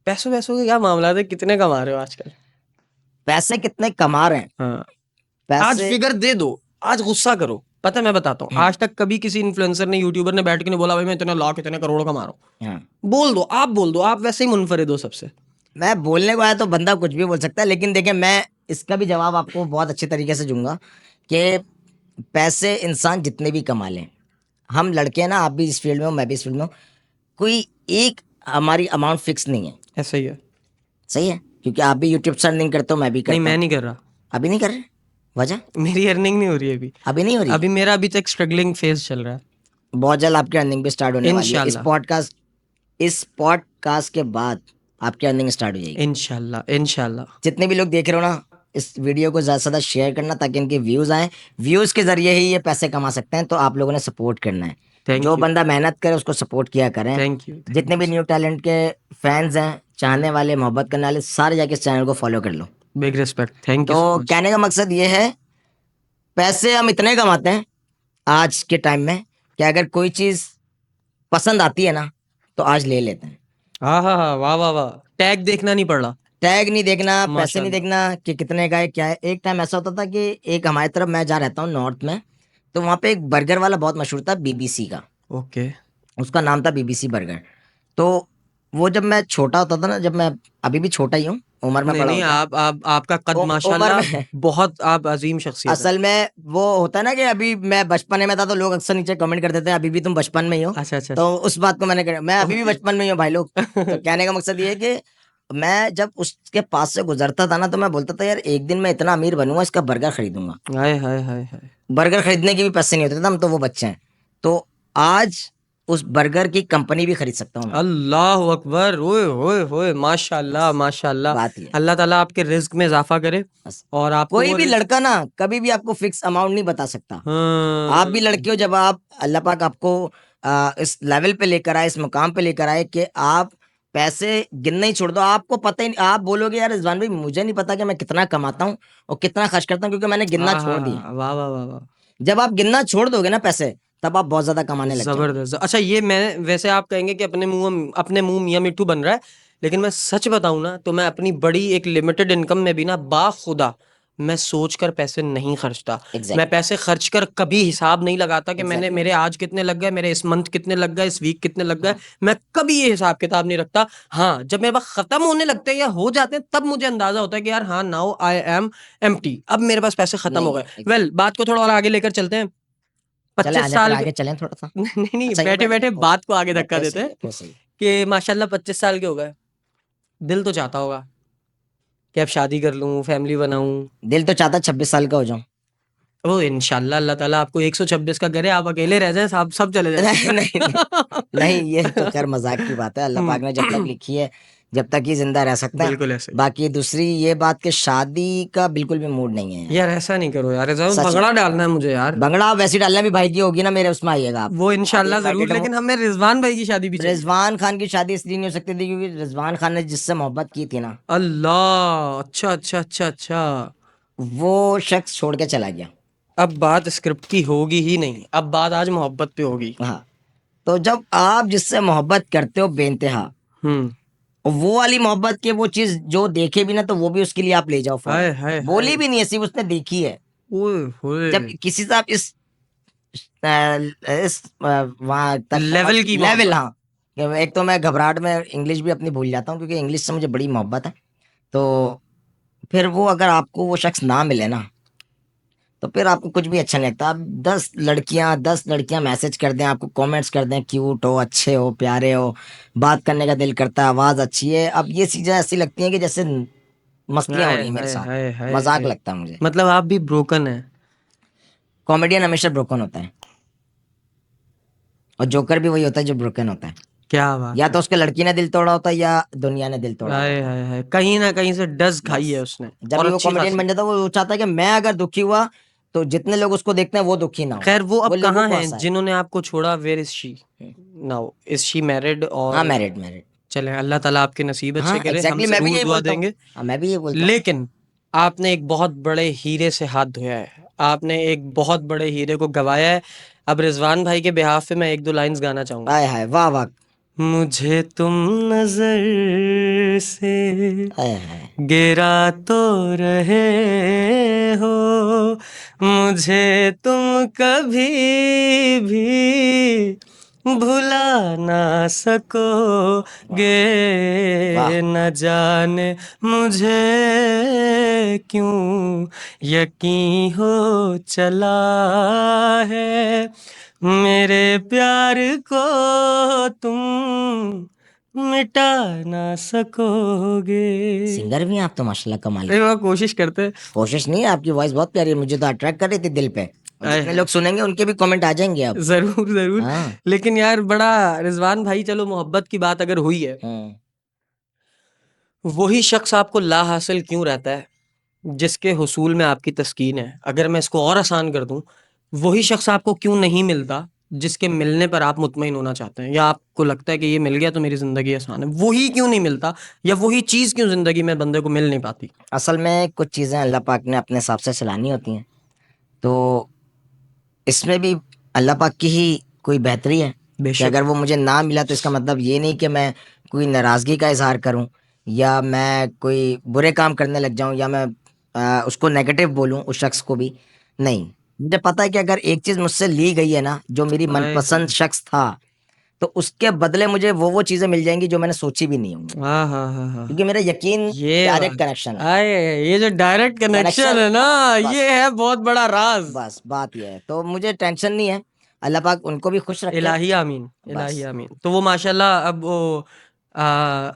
पैसों वैसों के क्या मामला है, कितने कमा रहे हो आजकल? पैसे कितने कमा रहे हैं? हाँ, आज पैसे फिगर दे दो, आज गुस्सा करो। पता है मैं बताता हूँ, आज तक कभी किसी इन्फ्लुएंसर ने, यूट्यूबर ने बैठ के नहीं बोला भाई मैं इतने लाख इतने करोड़ कमा रहा हूँ। हाँ, बोल दो, आप बोल दो, आप वैसे ही मुनफरिद हो सबसे। मैं बोलने को आया तो बंदा कुछ भी बोल सकता है, लेकिन देखिए मैं इसका भी जवाब आपको बहुत अच्छे तरीके से दूंगा कि पैसे इंसान जितने भी कमा लें, हम लड़के हैं ना, आप भी इस फील्ड में हो, मैं भी इस फील्ड में हूँ, कोई एक हमारी अमाउंट फिक्स नहीं है। ऐसा ही है। सही है, क्योंकि आप भी यूट्यूब से अर्निंग करते हो, मैं भी नहीं, करता मैं हूँ। नहीं कर रहा। अभी नहीं कर रहे? वजह? मेरी अर्निंग नहीं हो रही है अभी। अभी नहीं हो रही अभी है? मेरा अभी तक स्ट्रगलिंग फेज चल रहा है। बहुत जल्द आपकी अर्निंग भी स्टार्ट होने वाली है। इंशाल्लाह इस पॉडकास्ट के बाद आपकी अर्निंग स्टार्ट हो जाएगी। इंशाल्लाह इंशाल्लाह। जितने भी लोग देख रहे हो ना, इस वीडियो को ज़्यादा से ज़्यादा शेयर करना ताकि इनके व्यूज़ आए। व्यूज़ के ज़रिए ही ये पैसे कमा सकते हैं, तो आप लोगों ने सपोर्ट करना है। थैंक जो यू बंदा मेहनत करे उसको सपोर्ट किया करें। Thank you. जितने भी न्यू टैलेंट के फैंस हैं, चाहने वाले, मोहब्बत करने वाले, सारे जाके इस चैनल को फॉलो कर लो। बिग रिस्पेक्ट, थैंक यू तो सो मच। कहने का मकसद ये है, पैसे हम इतने कमाते हैं आज के टाइम में कि अगर कोई चीज़ पसंद आती है ना तो आज ले लेते हैं। हाँ हाँ हाँ, वाह वाह वाह, टैग देखना नहीं पड़ रहा। टैग नहीं देखना, पैसे नहीं माशाल्लाह। देखना कि कितने का है क्या है। एक टाइम ऐसा होता था कि एक हमारी तरफ, मैं जहाँ रहता हूँ नॉर्थ में, तो वहाँ पे एक बर्गर वाला बहुत मशहूर था, बीबीसी का। ओके। उसका नाम था बीबीसी बर्गर। तो वो जब मैं छोटा होता था ना, जब मैं, अभी भी छोटा ही हूँ, उम्र में नहीं बड़ा नहीं, होता है। आप आपका कद उम्र माशाल्लाह में बहुत, आप अजीम शख्सियत है। असल में वो होता है ना कि अभी मैं बचपन में था तो लोग अक्सर नीचे कमेंट करते थे अभी भी तुम बचपन में ही हो। अच्छा अच्छा तो उस बात को मैंने कहा मैं अभी भी बचपन में ही हूँ भाई लोग। तो अच्छा। कहने का मकसद ये है कि मैं जब उसके पास से गुजरता था ना तो मैं बोलता था यार एक दिन मैं इतना अमीर बनूंगा इसका बर्गर खरीदूंगा। हाय हाय हाय हाय। बर्गर खरीदने के भी पैसे नहीं होते थे हम तो वो बच्चे हैं। तो आज उस बर्गर की कंपनी भी खरीद सकता हूँ मैं। अल्लाह अकबर, ओए होए होए, माशाल्लाह बस माशाल्लाह। बात ये है। अल्लाह ताला आपके रिज्क में इजाफा करे बस और आपको कोई वो भी रिज्क। लड़का ना कभी भी आपको फिक्स अमाउंट नहीं बता सकता। आप भी हाँ, लड़के हो जब आप अल्लाह पाक आपको इस लेवल पे लेकर आए इस मुकाम पे लेकर आए कि आप पैसे गिनना ही छोड़ दो आपको पता ही नहीं आप बोलोगे यार रिजवान भाई मुझे नहीं पता कि मैं कितना कमाता हूँ और कितना खर्च करता हूँ क्योंकि मैंने गिनना छोड़ दिया। वाह वाह वाह वाह, जब आप गिनना छोड़ दोगे ना पैसे तब आप बहुत ज्यादा कमाने लग जाओगे। जबरदस्त। अच्छा, ये मैं, वैसे आप कहेंगे कि अपने मुंह मियाँ मिट्ठू बन रहा है, लेकिन मैं सच बताऊं ना तो मैं अपनी बड़ी एक लिमिटेड इनकम में भी ना बाखुदा मैं सोच कर पैसे नहीं खर्चता। मैं एग्जैक्टली पैसे खर्च कर कभी हिसाब नहीं लगाता कि मैंने एग्जैक्टली मेरे आज कितने लग गए, मेरे इस मंथ कितने लग गए, इस वीक कितने लग गए। मैं कभी ये हिसाब किताब नहीं रखता। हाँ, जब मेरे पास खत्म होने लगते हैं या हो जाते हैं तब मुझे अंदाजा होता है कि यार हाँ, नाउ आई एम एम्प्टी, अब मेरे पास पैसे खत्म हो नहीं गए। exactly। वेल, बात को थोड़ा और आगे लेकर चलते हैं। चले 25 आने फिर साल के आगे चलें थोड़ा सा। नहीं नहीं, अच्छा ये बैठे बैठ बैठे गए बात को आगे धक्का फिर देते सही हैं है फिर सही है। कि माशाल्लाह 25 साल के हो गए। दिल तो चाहता होगा कि अब शादी कर लूं, फैमिली बनाऊं। दिल तो चाहता 26 साल का हो जाऊं। ओ इंशाल्लाह अल्लाह ताला आपको 126 का करे, आप अकेले रह जाएं, सब चले नहीं जाएं। नहीं नहीं नहीं ये तो खैर मजाक की बात है अल्लाह पाक ने जब तक लिखी है जब तक ये जिंदा रह सकता है। बिल्कुल ऐसे ही। बाकी दूसरी ये बात कि शादी का बिल्कुल भी मूड नहीं है यार। यार ऐसा नहीं करो यार, ऐसा सच में भगड़ा डालना है मुझे यार। भंगड़ा वैसी डालना भी भाई की होगी ना मेरे उसमें आइएगा आप। वो आप इंशाल्लाह जरूर, इनवाइटेड हूँ। लेकिन हमें रिजवान भाई की शादी भी चाहिए। रिजवान खान की शादी इसलिए नहीं हो सकती थी क्योंकि रिजवान खान ने जिससे मोहब्बत की थी ना अल्लाह, अच्छा अच्छा अच्छा अच्छा। वो शख्स छोड़ के चला गया। अब बात स्क्रिप्ट की होगी ही नहीं, अब बात आज मोहब्बत पे होगी। हाँ तो जब आप जिससे मोहब्बत करते हो बेइंतहा हम्म। और वो वाली मोहब्बत के वो चीज जो देखे भी ना तो वो भी उसके लिए आप ले जाओ हाय फौरन। हाय हाय। बोली भी नहीं है सिर्फ उसने देखी है। ओए होए। जब किसी से आप इस वहां तक लेवल की लेवल मोहब्बत। हाँ कि एक तो मैं घबराहट में इंग्लिश भी अपनी भूल जाता हूँ क्योंकि इंग्लिश से मुझे बड़ी मोहब्बत है। तो फिर वो अगर आपको वो शख्स ना मिले ना तो फिर आपको कुछ भी अच्छा नहीं लगता। आप 10 लड़कियां मैसेज कर दें आपको कमेंट्स कर दें क्यूट हो अच्छे हो प्यारे हो बात करने का दिल करता है आवाज अच्छी है। अब ये चीजें ऐसी लगती हैं कि जैसे मस्तियां हो हाय रही हैं मेरे हाय साथ। हाय हाय मजाक हाय। लगता है मुझे। मतलब आप भी ब्रोकन है। कॉमेडियन हमेशा ब्रोकन होता है और जोकर भी वही होता है जो ब्रोकन होता है। क्या बात या है। तो उसके लड़की ने दिल तोड़ा होता है या दुनिया ने दिल तोड़ा हाय होता है। हाय हाय, कहीं ना कहीं से डस खाई है बस उसने, जब और भी वो अच्छी कॉमेडियन खासी। बन जाता है वो चाहता है कि मैं अगर दुखी हुआ तो जितने लोग उसको देखते हैं वो दुखी ना हो। खैर वो वो अब लोगों कहाँ को हैं हंसाए। जिन्होंने आपको छोड़ा? Where is she now? Is she married? हाँ और मैरिड मैरिड। चले, अल्लाह ताला आपके नसीब हाँ अच्छे करे, हम एग्जैक्टली मैं भी जरूर यही दुआ बोलता हूँ। देंगे। हाँ मैं भी यही बोलता हूँ। लेकिन आपने एक बहुत बड़े हीरे से हाथ धोया है, आपने एक बहुत बड़े हीरे को गवाया है। अब रिजवान भाई के बिहाफ पे मैं एक दो लाइंस गाना चाहूंगा। हाय हाय वाह वाह। मुझे तुम नजर से हाय हाय गिरा तो रहे हो, मुझे तुम कभी भी भुला ना सकोगे। वाह न जाने मुझे क्यों यकीन हो चला है, मेरे प्यार को तुम मिटा ना सकोगे। सिंगर भी हैं आप तो माशाल्लाह कमाल अरे के। वाह, कोशिश करते हैं। कोशिश नहीं है आपकी वॉइस बहुत प्यारी है मुझे तो अट्रैक्ट कर रही थी दिल पे। और आय जितने हाय। लोग सुनेंगे उनके भी कमेंट आ जाएंगे अब। जरूर जरूर। हाँ लेकिन यार बड़ा, रिजवान भाई चलो मोहब्बत की बात अगर हुई है, हम्म। वही शख्स आपको ला हासिल क्यों रहता है जिसके हुसूल में आपकी तस्कीन है? अगर मैं इसको और आसान कर दूं, वही शख्स आपको क्यों नहीं मिलता जिसके मिलने पर आप मुतमईन होना चाहते हैं, या आपको लगता है कि ये मिल गया तो मेरी जिंदगी आसान है? वही क्यों नहीं मिलता, या वही चीज क्यों जिंदगी में बंदे को मिल नहीं पाती? असल में कुछ चीजें अल्लाह पाक ने अपने हिसाब से चलानी होती हैं तो इसमें भी अल्लाह पाक की ही कोई बेहतरी है कि बेशक। अगर वो मुझे ना मिला तो इसका मतलब ये नहीं कि मैं कोई नाराजगी का इजहार करूं या मैं कोई बुरे काम करने लग जाऊं या मैं उसको नेगेटिव बोलूं उस शख्स को भी। नहीं मुझे पता है कि अगर एक चीज मुझसे ली गई है ना जो मेरी हाय मनपसंद हाय। शख्स था तो उसके बदले मुझे वो चीजें मिल जाएंगी जो मैंने सोची भी नहीं होंगी, हाँ हाँ हाँ हाँ क्योंकि मेरा यकीन ये डायरेक्ट बात कनेक्शन है। आए, ये जो डायरेक्ट कनेक्शन Connection, है ना, बस ये है बहुत बड़ा राज। बस बात ये है, तो मुझे टेंशन नहीं है। अल्लाह पाक उनको भी खुश रखे। इलाही आमीन, इलाही बस आमीन। तो वो माशाल्लाह अब वो आ,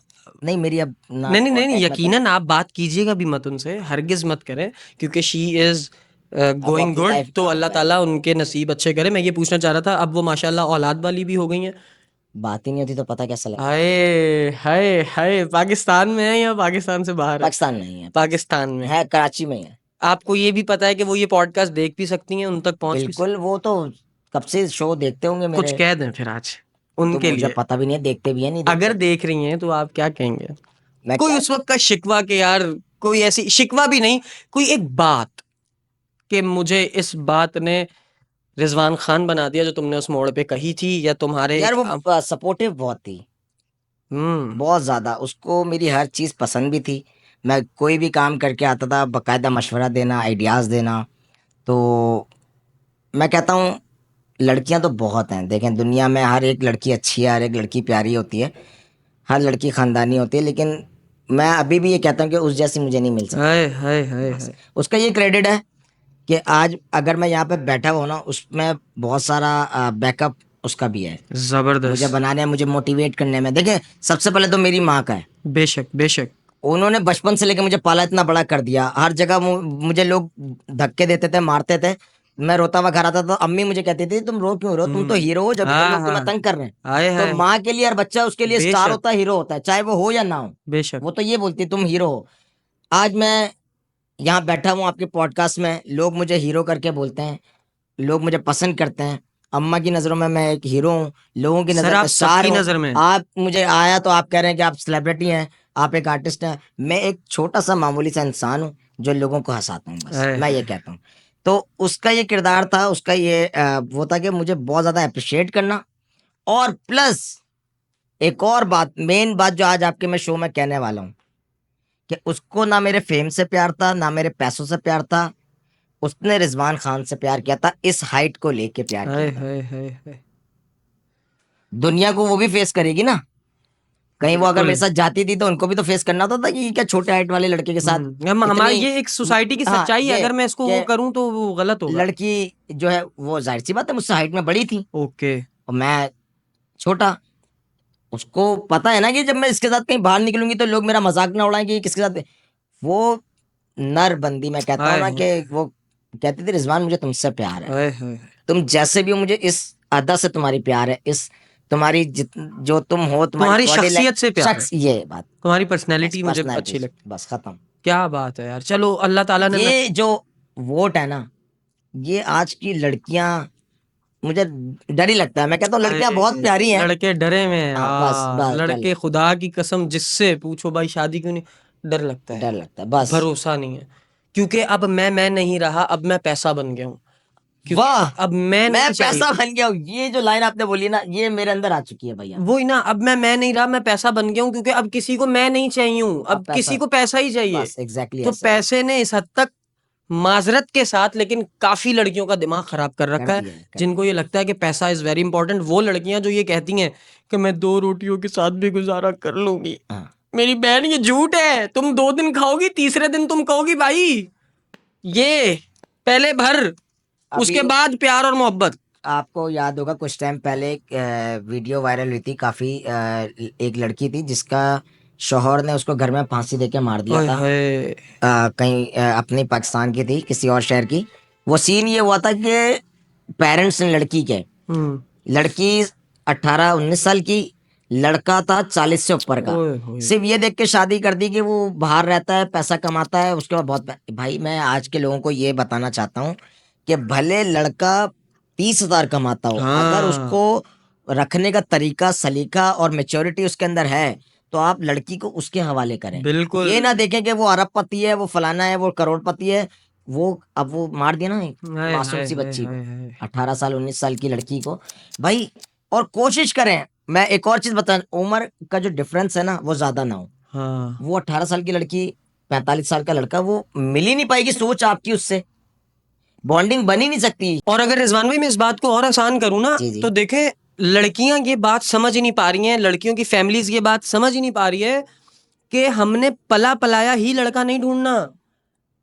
नहीं, मेरी अब ना नहीं नहीं नहीं नहीं, कांटेक्ट में तो यकीनन आप बात कीजिएगा भी मत उनसे, हरगिज मत करें, क्योंकि शी इज अब वो गोइंग अपनी गुड। लाइफ तो अल्लाह ताला उनके नसीब अच्छे करे। मैं ये पूछना चाह रहा था, अब वो माशाल्लाह औलाद वाली भी हो गई हैं। बात ही नहीं होती तो पता कैसा लगता। हाय हाय हाय, पाकिस्तान में है या पाकिस्तान से बाहर है? पाकिस्तान नहीं है, पाकिस्तान में है कराची में ही है। आपको ये भी पता है कि वो ये पॉडकास्ट देख भी सकती हैं, उन तक पहुंच भी बिल्कुल, वो तो कब से शो देखते होंगे कुछ मेरे, कह दें फिर आज तो उनके मुझे लिए, पता भी नहीं है, देखते भी है नहीं अगर देखते। देख रही हैं तो आप क्या कहेंगे? मैं कोई क्या, उस वक्त का शिकवा के यार, कोई ऐसी शिकवा भी नहीं, कोई एक बात कि मुझे इस बात ने रिजवान खान बना दिया जो तुमने उस मोड़ पे कही थी, या तुम्हारे यार एक वो सपोर्टिव बहुत थी, बहुत ज्यादा। उसको मेरी हर चीज पसंद भी थी। मैं कोई भी काम करके आता था, बकायदा मशवरा देना, आइडियाज देना। तो मैं कहता हूँ लड़कियां तो बहुत हैं, देखें दुनिया में हर एक लड़की अच्छी है, हर एक लड़की प्यारी होती है, हर लड़की खानदानी होती है, लेकिन मैं अभी भी ये कहता हूँ कि उस जैसी मुझे नहीं मिल सकती। हाय हाय हाय बस हाय, उसका ये क्रेडिट है कि आज अगर मैं यहाँ पे बैठा हुआ ना, उसमें बहुत सारा बैकअप उसका भी है, मुझे जबरदस्त। बनाने, मुझे मोटिवेट करने में। देखिए सबसे पहले तो मेरी माँ का है, बेशक बेशक। उन्होंने बचपन से लेके मुझे पाला, इतना बड़ा कर दिया। हर जगह मुझे लोग धक्के देते थे, मारते थे, मैं रोता हुआ घर आता था, तो अम्मी मुझे कहती थी तुम रो क्यों, रो तुम तो हीरो हो, जब हाँ लोग तुम्हें हाँ, तंग कर रहे हैं। हाय तो हाय, माँ के लिए हर बच्चा उसके लिए स्टार बेशक होता है, हीरो होता है, चाहे वो हो या ना हो। बेशक। वो तो ये बोलती है तुम हीरो हो। आज मैं यहाँ बैठा हूँ आपके पॉडकास्ट में, लोग मुझे हीरो करके बोलते हैं, लोग मुझे पसंद करते हैं। अम्मा की नजरों में मैं एक हीरो हूँ, लोगों की सर नजर में आप स्टार सबकी हूँ। नजर में, आप मुझे आया तो आप कह रहे हैं कि आप सेलिब्रिटी हैं, आप एक आर्टिस्ट हैं। मैं एक छोटा सा मामूली सा इंसान हूँ जो लोगों को हंसाता हूँ, बस हाय मैं ये हाय, कहता हूँ। तो उसका ये किरदार था, उसका ये वो था कि मुझे बहुत ज्यादा अप्रिशिएट करना। और प्लस एक और बात, मेन बात जो आज आपके मैं शो में कहने वाला हूँ, कि उसको ना मेरे फेम से प्यार था, ना मेरे पैसों से प्यार था। उसने रिजवान खान से प्यार किया था, इस हाइट को लेके प्यार हाय किया था। हाय हाय हाय, दुनिया को वो भी फेस करेगी ना, कहीं वो अगर बिल्कुल। मेरे साथ जाती थी तो उनको भी तो फेस करना होता था कि क्या छोटे हाइट वाले लड़के के साथ हमारी इतनी, ये एक सोसाइटी की हाँ सच्चाई है, ये अगर मैं इसको वो कि करूं तो वो गलत होगा। लड़की जो है वो जाहिर सी बात है मुझसे हाइट में बड़ी थी, ओके, और मैं छोटा। उसको पता है ना कि जब मैं इसके साथ कहीं बाहर निकलूंगी तो लोग मेरा मजाक ना उड़ाएं कि किसके साथ। वो नर बंदी, मैं कहता हूँ हाय ना हाय कि वो कहती थी रिजवान मुझे तुमसे प्यार है, हाय हाय, तुम जैसे भी हो, मुझे इस अदा से तुम्हारी प्यार है, इस तुम्हारी जो तुम हो, तुम्हारी तुम्हारी बॉडी शख्सियत से प्यार है, शख्स, ये बात, तुम्हारी बस पर्सनैलिटी मुझे अच्छी पर्सनैलिटी, लगती। बस खत्म। क्या बात है यार, चलो अल्लाह ताला ने ये जो वोट है ना, ये आज की लड़कियां, मुझे डर ही लगता है। मैं कहता हूँ लड़कियां बहुत प्यारी हैं। लड़के डरे में हैं। हाँ बस बस डर लड़के खुदा की कसम जिससे पूछो भाई शादी क्यों नहीं, डर लगता है, डर लगता है बस। भरोसा नहीं है। क्योंकि अब मैं नहीं रहा, अब मैं पैसा बन गया हूँ, क्योंकि वाह, अब मैं मैं नहीं चाहिए। पैसा बन गया हूँ, ये जो लाइन आपने बोली ना, ये मेरे अंदर आ चुकी है भैया। वही ना, अब मैं नहीं रहा, मैं पैसा बन गया हूँ, क्योंकि अब किसी को मैं नहीं चाहिए हूँ, अब अब किसी पैसा, को पैसा ही चाहिए। बस एग्जैक्टली तो ऐसे पैसे ने इस हद तक, माजरत के साथ, लेकिन काफी लड़कियों का दिमाग खराब कर कर रखा है, दिया है, कर जिनको दिया ये लगता है कि पैसा इज वेरी इंपॉर्टेंट। वो लड़कियां जो ये कहती हैं कि मैं 2 रोटियों के साथ भी गुजारा कर लूंगी, है। हाँ मेरी बहन ये झूठ है। तुम 2 दिन खाओगी, तीसरे दिन तुम कहोगी भाई ये पहले भर, अभी उसके बाद प्यार और मोहब्बत। आपको याद होगा कुछ टाइम पहले एक वीडियो वायरल हुई थी काफी, एक लड़की थी जिसका शौहर ने उसको घर में फांसी देके मार दिया ओए था। होए, कहीं अपनी पाकिस्तान की थी, किसी और शहर की। वो सीन ये हुआ था कि पेरेंट्स ने लड़की के, हम्म, लड़की 18-19 साल की, लड़का था 40 से ऊपर का, ओए होए, सिर्फ ये देख के शादी कर दी कि वो बाहर रहता है, पैसा कमाता है, उसके बाद बहुत भाई मैं आज के लोगों को ये बताना चाहता हूँ कि भले लड़का 30,000 कमाता हो, अगर हाँ उसको रखने का तरीका, सलीका और मेच्योरिटी उसके अंदर है, तो आप लड़की को उसके हवाले करें। बिल्कुल। ये ना देखें कि वो अरबपति है, वो फलाना है, वो करोड़पति है। वो अब वो मार दिया ना एक हाय मासूम हाय सी हाय बच्ची को, हाय हाय, 18 साल 19 साल की लड़की को भाई। और कोशिश करें, मैं एक और चीज बता, उम्र का जो डिफरेंस है ना वो ज्यादा ना हो। हाँ वो 18 साल की लड़की, 45 साल का लड़का, वो मिल ही नहीं पाएगी सोच आपकी उससे, बॉन्डिंग बन ही नहीं सकती। और अगर रिजवान भाई मैं इस बात को और आसान करूं ना, जी जी तो देखें लड़कियां ये बात समझ ही नहीं पा रही हैं, लड़कियों की फैमिलीज ये बात समझ ही नहीं पा रही है कि हमने पला पलाया ही लड़का नहीं ढूंढना,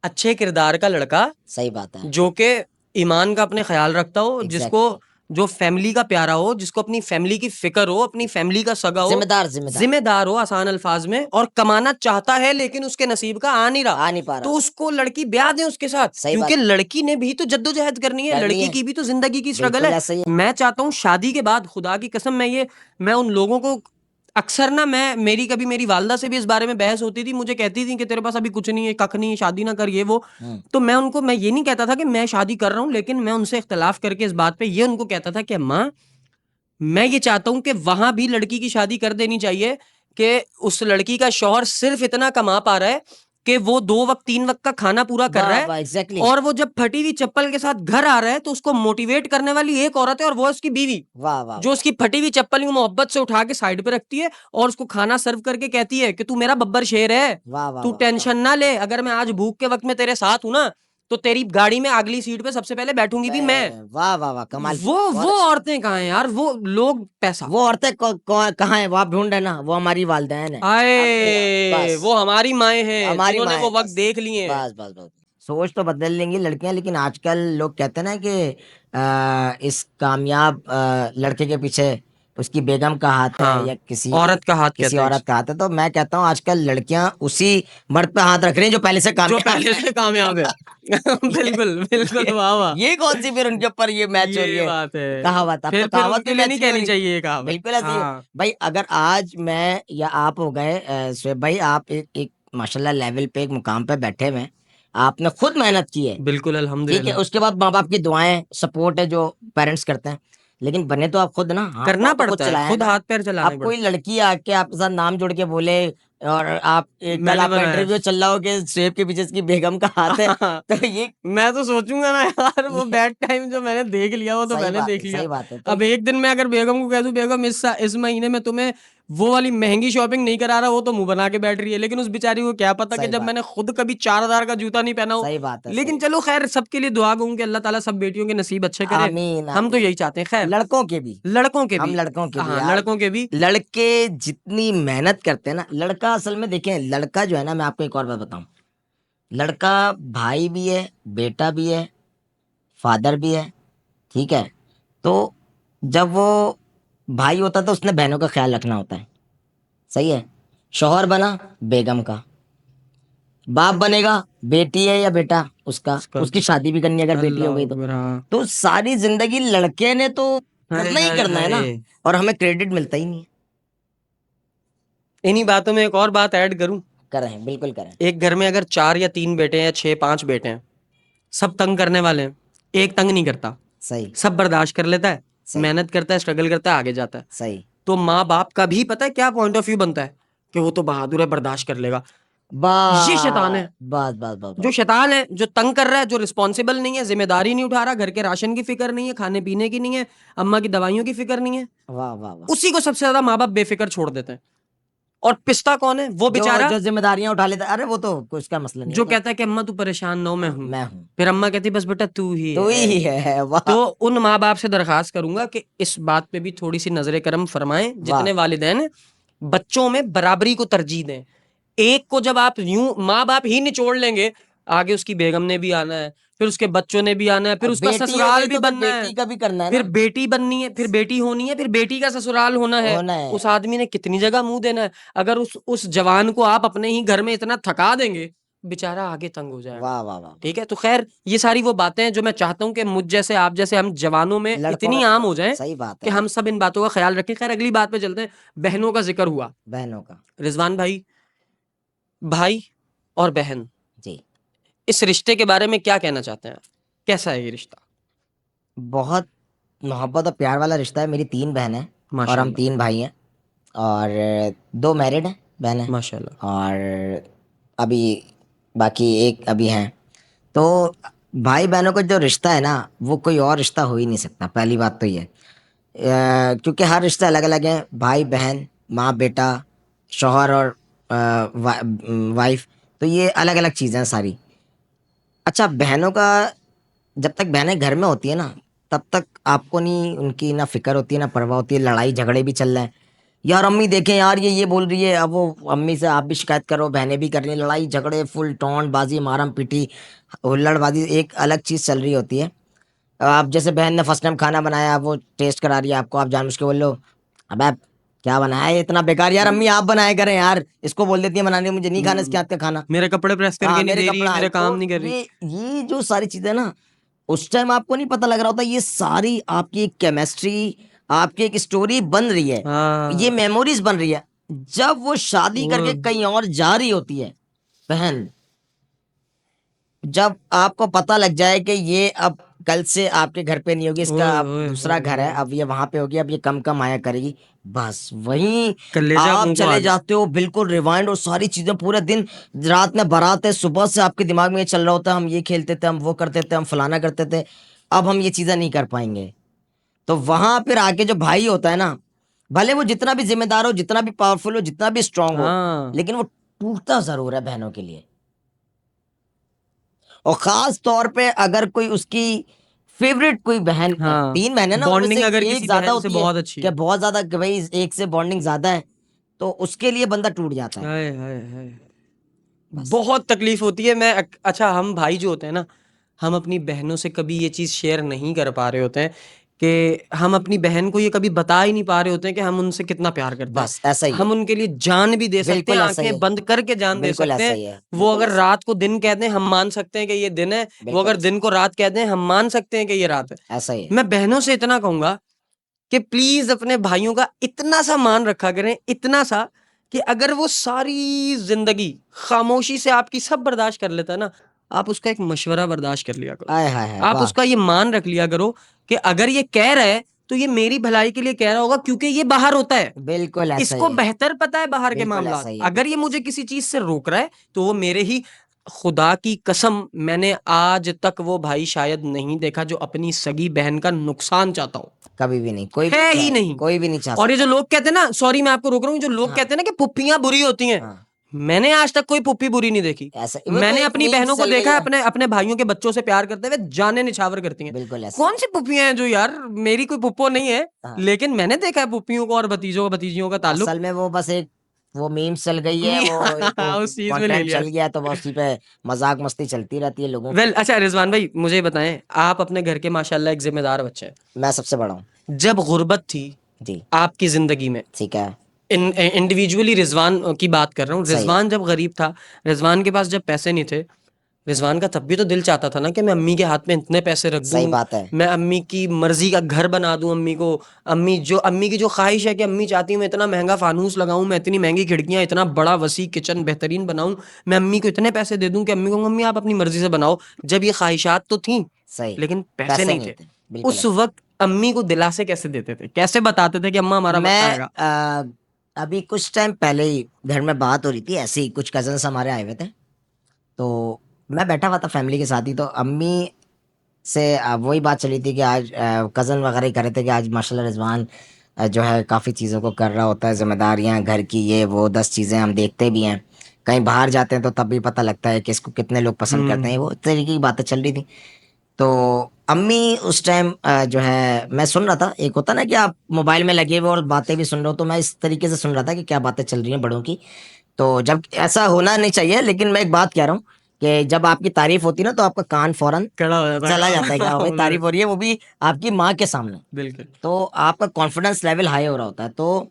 अच्छे किरदार का लड़का सही बात है। जो कि ईमान का अपने ख्याल रखता हो, जिसको जो फैमिली का प्यारा हो, जिसको अपनी फैमिली की फिक्र हो, अपनी फैमिली का सगा हो, जिम्मेदार जिम्मेदार हो आसान अल्फाज में, और कमाना चाहता है लेकिन उसके नसीब का आ नहीं रहा, आ नहीं पा तो रहा। उसको लड़की ब्याह दे उसके साथ, सही क्योंकि बात। लड़की ने भी तो जद्दोजहद करनी है, करनी लड़की है। की भी तो जिंदगी की स्ट्रगल बिल्कुल है। ऐसा ही है। मैं चाहता हूँ शादी के बाद, खुदा की कसम, मैं उन लोगों को अक्सर ना, कभी मेरी वालदा से भी इस बारे में बहस होती थी, मुझे कहती थी कि तेरे पास अभी कुछ नहीं है, कख नहीं है, शादी ना कर, ये वो। तो मैं ये नहीं कहता था कि मैं शादी कर रहा हूँ, लेकिन मैं उनसे इख्तलाफ करके इस बात पे ये उनको कहता था कि अम्मा, मैं ये चाहता हूं कि वहां भी लड़की की शादी कर देनी चाहिए कि उस लड़की का शौहर सिर्फ इतना कमा पा रहा है कि वो 2 वक्त 3 वक्त का खाना पूरा कर रहा है, एग्जैक्टली। और वो जब फटी हुई चप्पल के साथ घर आ रहा है तो उसको मोटिवेट करने वाली एक औरत है, और वो है उसकी बीवी, वाह वाह जो उसकी फटी हुई चप्पल यूं मोहब्बत से उठा के साइड पे रखती है और उसको खाना सर्व करके कहती है कि तू मेरा बब्बर शेर है, वाह वाह तू वाह टेंशन ना ले, अगर मैं आज भूख के वक्त में तेरे साथ हूं ना, तो तेरी गाड़ी में अगली सीट पे सबसे पहले बैठूंगी भी मैं। वाह वाह वाह कमाल। वो औरतें कहाँ हैं यार, वो लोग पैसा, वो औरतें कहाँ है, वो आप ढूंढ रहे ना, वो हमारी वालदैन है। आए बस वो हमारी माएं हैं हमारी जिन्होंने माँ वो है, वक्त बस देख लिए हैं। बस बस बस। सोच तो बदल लेंगी लड़कियां, लेकिन आजकल लोग कहते हैं ना कि इस कामयाब लड़के के पीछे उसकी बेगम का हाथ है, या हाँ, किसी औरत का हाथ किसी कहते हैं औरत का हाथ है। तो मैं कहता हूँ आजकल लड़कियां उसी मर्द पे हाथ रख रही हैं जो पहले से जो कामयाब पहले से कामयाब है। बिल्कुल बिल्कुल, वाह वाह, ये कौन सी फिर उनके ऊपर ये मैच हो रही ये है बात है। कहावत। अब तो फिर कहावत उनके भी लिए मैच नहीं नहीं हो कहनी रही। चाहिए ये कहावत। बिल्कुल ऐसी है हाँ, भाई। अगर आज मैं या आप हो गए शुएब भाई, आप एक माशाल्लाह लेवल पे, एक मुकाम पे बैठे हुए हैं, आपने खुद मेहनत की है, बिल्कुल, ठीक है, अल्हम्दुलिल्लाह। उसके बाद माँ बाप की दुआएं, सपोर्ट है जो पेरेंट्स करते हैं, लेकिन बने तो आप खुद ना, हाथ करना पाँव तो खुद पड़ता है, चलाया है खुद ना। हाथ पैर चलाने अब कोई पड़ते लड़की आके आपके साथ नाम जोड़ के बोले, और आप कल मैंने आपका बनाया इंटरव्यू चल रहा हो कि शुएब के पीछे इसकी बेगम का हाथ है, तो ये मैं तो सोचूंगा ना यार, वो बैड टाइम जो मैंने देख लिया वो तो सही मैंने बात देख है, लिया। सही बात है। तो अब एक दिन मैं अगर बेगम को कह दूं, बेगम इस महीने में तुम्हें वो वाली महंगी शॉपिंग नहीं करा रहा, वो तो मुंह बना के बैठ रही है, लेकिन उस बेचारी को क्या पता कि सही जब बात, मैंने खुद कभी 4,000 का जूता नहीं पहना हो। सही बात है, लेकिन सही। चलो खैर, सबके लिए दुआ करूं कि अल्लाह ताला सब बेटियों के नसीब अच्छे करे। आमीन हम तो आमीन। यही चाहते हैं, खैर लड़कों के भी, लड़कों के हम भी। लड़कों के भी हाँ, यार, लड़कों के भी। लड़के जितनी मेहनत करते हैं ना, लड़का असल में देखें, लड़का जो है ना, मैं आपको एक और बात बताऊं, लड़का भाई भी है, बेटा भी है, फादर भी है, ठीक है। तो जब वो भाई होता है तो उसने बहनों का ख्याल रखना होता है, सही है। शौहर बना बेगम का, बाप बनेगा, बेटी है या बेटा उसका, उसका उसकी शादी भी करनी है अगर बेटी हो अल्लाह गई अकबर, हाँ। तो सारी जिंदगी लड़के ने तो हाय करना ही हाय करना है ना, हाय। और हमें क्रेडिट मिलता ही नहीं है। इन्हीं बातों में एक और बात ऐड करूं, करें, बिल्कुल करें। एक घर में अगर 4 या 3 बेटे हैं, 6 5 बेटे हैं, सब तंग करने वाले हैं, एक तंग नहीं करता, सही सब बर्दाश्त कर लेता है, सही मेहनत करता है, स्ट्रगल करता है, आगे जाता है। सही। तो माँ बाप का भी पता है क्या पॉइंट ऑफ व्यू बनता है कि वो तो बहादुर है, बर्दाश्त कर लेगा। ये शैतान है, बस बस बस जो बस। शैतान है, जो तंग कर रहा है, जो रिस्पॉन्सिबल नहीं है, जिम्मेदारी नहीं उठा रहा, घर के राशन की फिक्र नहीं है, खाने पीने की नहीं है, अम्मा की दवाइयों की फिक्र नहीं है, वाह वाह वाह। उसी को सबसे ज्यादा माँ बाप बेफिक्र छोड़ देते हैं। और पिस्ता कौन है? वो जो बेचारा जो जिम्मेदारियां उठा लेता है, अरे वो तो कुछ का मसला नहीं जो है, कहता है कि अम्मा तू परेशान ना हो, मैं हूं। मैं हूँ, फिर अम्मा कहती बस बेटा तू ही तो है। ही है। वाह तो उन माँ बाप से दरखास्त करूंगा कि इस बात पे भी थोड़ी सी नजर करम फरमाएं, जितने वाह। वालिदैन हैं, बच्चों में बराबरी को तरजीह दें। एक को जब आप यूं माँ बाप ही निचोड़ लेंगे, आगे उसकी बेगम ने भी आना है, फिर उसके बच्चों ने भी आना है, फिर अब उसका बेटी हो ससुराल गई भी तो फिर बनना है, बेटी का भी करना है फिर ना, बेटी बननी है, फिर बेटी होनी है, फिर बेटी का ससुराल होना है। होना है। उस आदमी ने कितनी जगह मुंह देना है। अगर उस जवान को आप अपने ही घर में इतना थका देंगे, बेचारा आगे तंग हो जाएगा। वाह वाह वाह। ठीक है, तो खैर ये सारी वो बातें हैं जो मैं चाहता हूँ कि मुझ जैसे, आप जैसे, हम जवानों में लड़कों इतनी में, आम हो जाएं सही बात कि है। हम सब इन बातों का ख्याल रखें। खैर अगली बात पे चलते हैं। बहनों का जिक्र हुआ, बहनों का, रिजवान भाई, भाई और बहन, जी। इस रिश्ते के बारे में क्या कहना चाहते हैं? कैसा है ये रिश्ता? बहुत मोहब्बत और प्यार वाला रिश्ता है। मेरी 3 बहन है और हम माशाल्लाह 3 भाई हैं, और 2 मैरिड हैं बहन है, माशाल्लाह। और अभी बाकी एक अभी हैं। तो भाई बहनों का जो रिश्ता है ना, वो कोई और रिश्ता हो ही नहीं सकता। पहली बात तो ये है, क्योंकि हर रिश्ता अलग अलग है, भाई बहन, माँ बेटा, शौहर और वाइफ, तो ये अलग अलग चीज़ें हैं सारी। अच्छा, बहनों का, जब तक बहनें घर में होती है ना, तब तक आपको नहीं उनकी ना फिक्र होती है ना परवाह होती है, लड़ाई झगड़े भी चल रहे हैं, यार अम्मी देखें यार ये बोल रही है, अब वो अम्मी से आप भी शिकायत करो, बहनें भी कर रही हैं, लड़ाई झगड़े फुल टोन बाजी मारम पीटी हुल्लड़बाजी एक अलग चीज़ चल रही होती है। आप जैसे बहन ने फर्स्ट टाइम खाना बनाया, वो टेस्ट करा रही है आपको, आप जानबूझ के बोल लो अब आप क्या बनाया है इतना बेकार, यार अम्मी आप बनाया करें यार, इसको बोल देती है बनाने, मुझे नहीं खाना इसके हाथ का खाना, मेरे कपड़े प्रेस करके हाँ नहीं मेरे दे रही, कपड़ा मेरे काम तो नहीं कर रही। ये जो सारी चीजें ना उस टाइम आपको नहीं पता लग रहा होता, ये सारी आपकी एक केमिस्ट्री, आपकी एक स्टोरी बन रही है, ये हाँ मेमोरीज बन रही है। जब वो शादी करके वो कहीं और जा रही होती है बहन, जब आपको पता लग जाए कि ये अब कल से आपके घर पे नहीं होगी, इसका ओए अब ओए दूसरा घर है, ओए, अब ये वहां पे होगी, अब ये कम कम आया करेगी, बस वहीं कलेजा आप मुंह को आ चले गया। जाते हो बिल्कुल रिवाइंड, और सारी चीजें पूरे दिन रात में बारात है, सुबह से आपके दिमाग में ये चल रहा होता है, हम ये खेलते थे, हम वो करते थे, हम फलाना करते थे, अब हम ये चीजें नहीं कर पाएंगे। तो वहां फिर आके जो भाई होता है ना, भले वो जितना भी जिम्मेदार हो, जितना भी पावरफुल हो, जितना भी स्ट्रांग हो, हाँ लेकिन वो टूटता जरूर है बहनों के लिए। और खास तौर पे अगर कोई उसकी फेवरेट कोई बहन है, हाँ, 3 बहन है ना, उनमें बॉन्डिंग से अगर एक किसी ज्यादा बहन से होती है, बहुत अच्छी कि है। बहुत ज्यादा कि भाई एक से बॉन्डिंग ज्यादा है, तो उसके लिए बंदा टूट जाता है हाय हाय हाय, बस। बहुत तकलीफ होती है। अच्छा, हम भाई जो होते हैं ना, हम अपनी बहनों से कभी ये चीज शेयर नहीं कर पा रहे होते हैं कि हम अपनी बहन को ये कभी बता ही नहीं पा रहे होते हैं कि हम उनसे कितना प्यार करते हैं। बस ऐसा ही है, हम उनके लिए जान भी दे सकते हैं, बिल्कुल ऐसा ही आंखें है, बंद करके जान दे बिल्कुल सकते ऐसा हैं। ही है, वो बिल्कुल अगर ऐसा, रात को दिन कह दें, हम मान सकते हैं कि ये दिन है। वो बिल्कुल अगर दिन को रात कह दें, हम मान सकते हैं कि ये रात है। ऐसा ही है। मैं बहनों से इतना कहूंगा कि प्लीज अपने भाइयों का इतना सा मान रखा करें, इतना सा कि अगर वो सारी जिंदगी खामोशी से आपकी सब बर्दाश्त कर लेता है ना, आप उसका एक मशवरा बर्दाश्त कर लिया करो। आय हाय हाय आप वाह, उसका ये मान रख लिया करो कि अगर ये कह रहा है तो ये मेरी भलाई के लिए कह रहा होगा, क्योंकि ये बाहर होता है, बिल्कुल ऐसा ही इसको है, बेहतर पता है बाहर के बिल्कुल मामला। ऐसा ही है, अगर ये मुझे किसी चीज से रोक रहा है तो वो मेरे ही, खुदा की कसम मैंने आज तक वो भाई शायद नहीं देखा जो अपनी सगी बहन का नुकसान चाहता हो, कभी भी नहीं, कोई भी है ही चाहे, नहीं। कोई भी नहीं चाह और ये जो सकता। लोग कहते हैं ना, सॉरी मैं आपको रोक रहा हूँ, जो लोग हाँ कहते हैं ना कि पुप्पियां बुरी होती हैं, हाँ, मैंने आज तक कोई पुप्पी बुरी नहीं देखी। ऐसा वो तो मैंने एक अपनी मीम बहनों को चल गई देखा है है, अपने अपने भाइयों के बच्चों से प्यार करते हुए, जाने निछावर करती हैं। बिल्कुल ऐसा ही कौन सी पुप्पियां हैं जो, यार मेरी कोई पुप्पो नहीं है, है। हाँ, लेकिन मैंने देखा है पुप्पियों को और भतीजों का भतीजियों का ताल्लुक। असल में वो बस एक वो मीम चल गई है, वो उस चीज में ले कंटेंट लिया। चल गया है, तो बस उसी पे मजाक मस्ती चलती रहती है लोगों वेल की। अच्छा रिजवान भाई, मुझे बताएं, आप अपने घर के माशाल्लाह एक जिम्मेदार बच्चे हैं। मैं सबसे बड़ा हूँ जब गुर्बत थी जी, आपकी जिंदगी में, ठीक है, इंडिविजुअली रिजवान की बात कर रहा हूँ, सही है, रिजवान जब गरीब था, रिजवान के पास जब पैसे नहीं थे, रिजवान का तब भी तो दिल चाहता था ना कि मैं अम्मी के हाथ में इतने पैसे रख दूं, सही बात है, मैं अम्मी की मर्जी का घर बना दूं अम्मी को। अम्मी की जो ख्वाहिश है कि अम्मी चाहती है मैं इतना महंगा फानूस लगाऊं, मैं इतनी महंगी खिड़कियां, इतना बड़ा वसी किचन बेहतरीन बनाऊं, मैं अम्मी को इतने पैसे दे दूं कि अम्मी को अम्मी आप अपनी मर्जी से बनाओ। जब ये ख्वाहिशात तो थी, सही, लेकिन पैसे पैसे नहीं नहीं थे। थे, बिल्कुल उस ऐसा। वक्त अम्मी को दिलासे कैसे देते थे, कैसे बताते थे कि अम्मा हमारा बच्चा मैं आएगा? अभी कुछ टाइम पहले ही घर में बात हो रही थी, ऐसे ही कुछ कजन्स हमारे आए हुए थे, तो मैं बैठा हुआ था फैमिली के साथ ही, तो अम्मी से वही बात चली थी कि आज कज़न वगैरह ही कर रहे थे कि आज माशाल्लाह रिजवान जो है काफ़ी चीज़ों को कर रहा होता है, जिम्मेदारियां घर की, ये वो 10 चीज़ें हम देखते भी हैं, कहीं बाहर जाते हैं तो तब भी पता लगता है कि इसको कितने लोग पसंद करते हैं, वो इस तरीके की बातें चल रही थी। तो अम्मी उस टाइम जो है मैं सुन रहा था, एक होता ना कि आप मोबाइल में लगे हुए और बातें भी सुन रहे हो, तो मैं इस तरीके से सुन रहा था कि क्या बातें चल रही हैं बड़ों की। तो जब ऐसा होना नहीं चाहिए, लेकिन मैं एक बात कह रहा हूँ कि जब आपकी तारीफ होती है ना, तो आपका कान फौरन कड़ा हो जाता चला जाता है कि हाँ भाई तारीफ हो बिल्कुल रही है, वो भी आपकी माँ के सामने, बिल्कुल। तो आपका कॉन्फिडेंस लेवल हाई हो रहा होता है। तो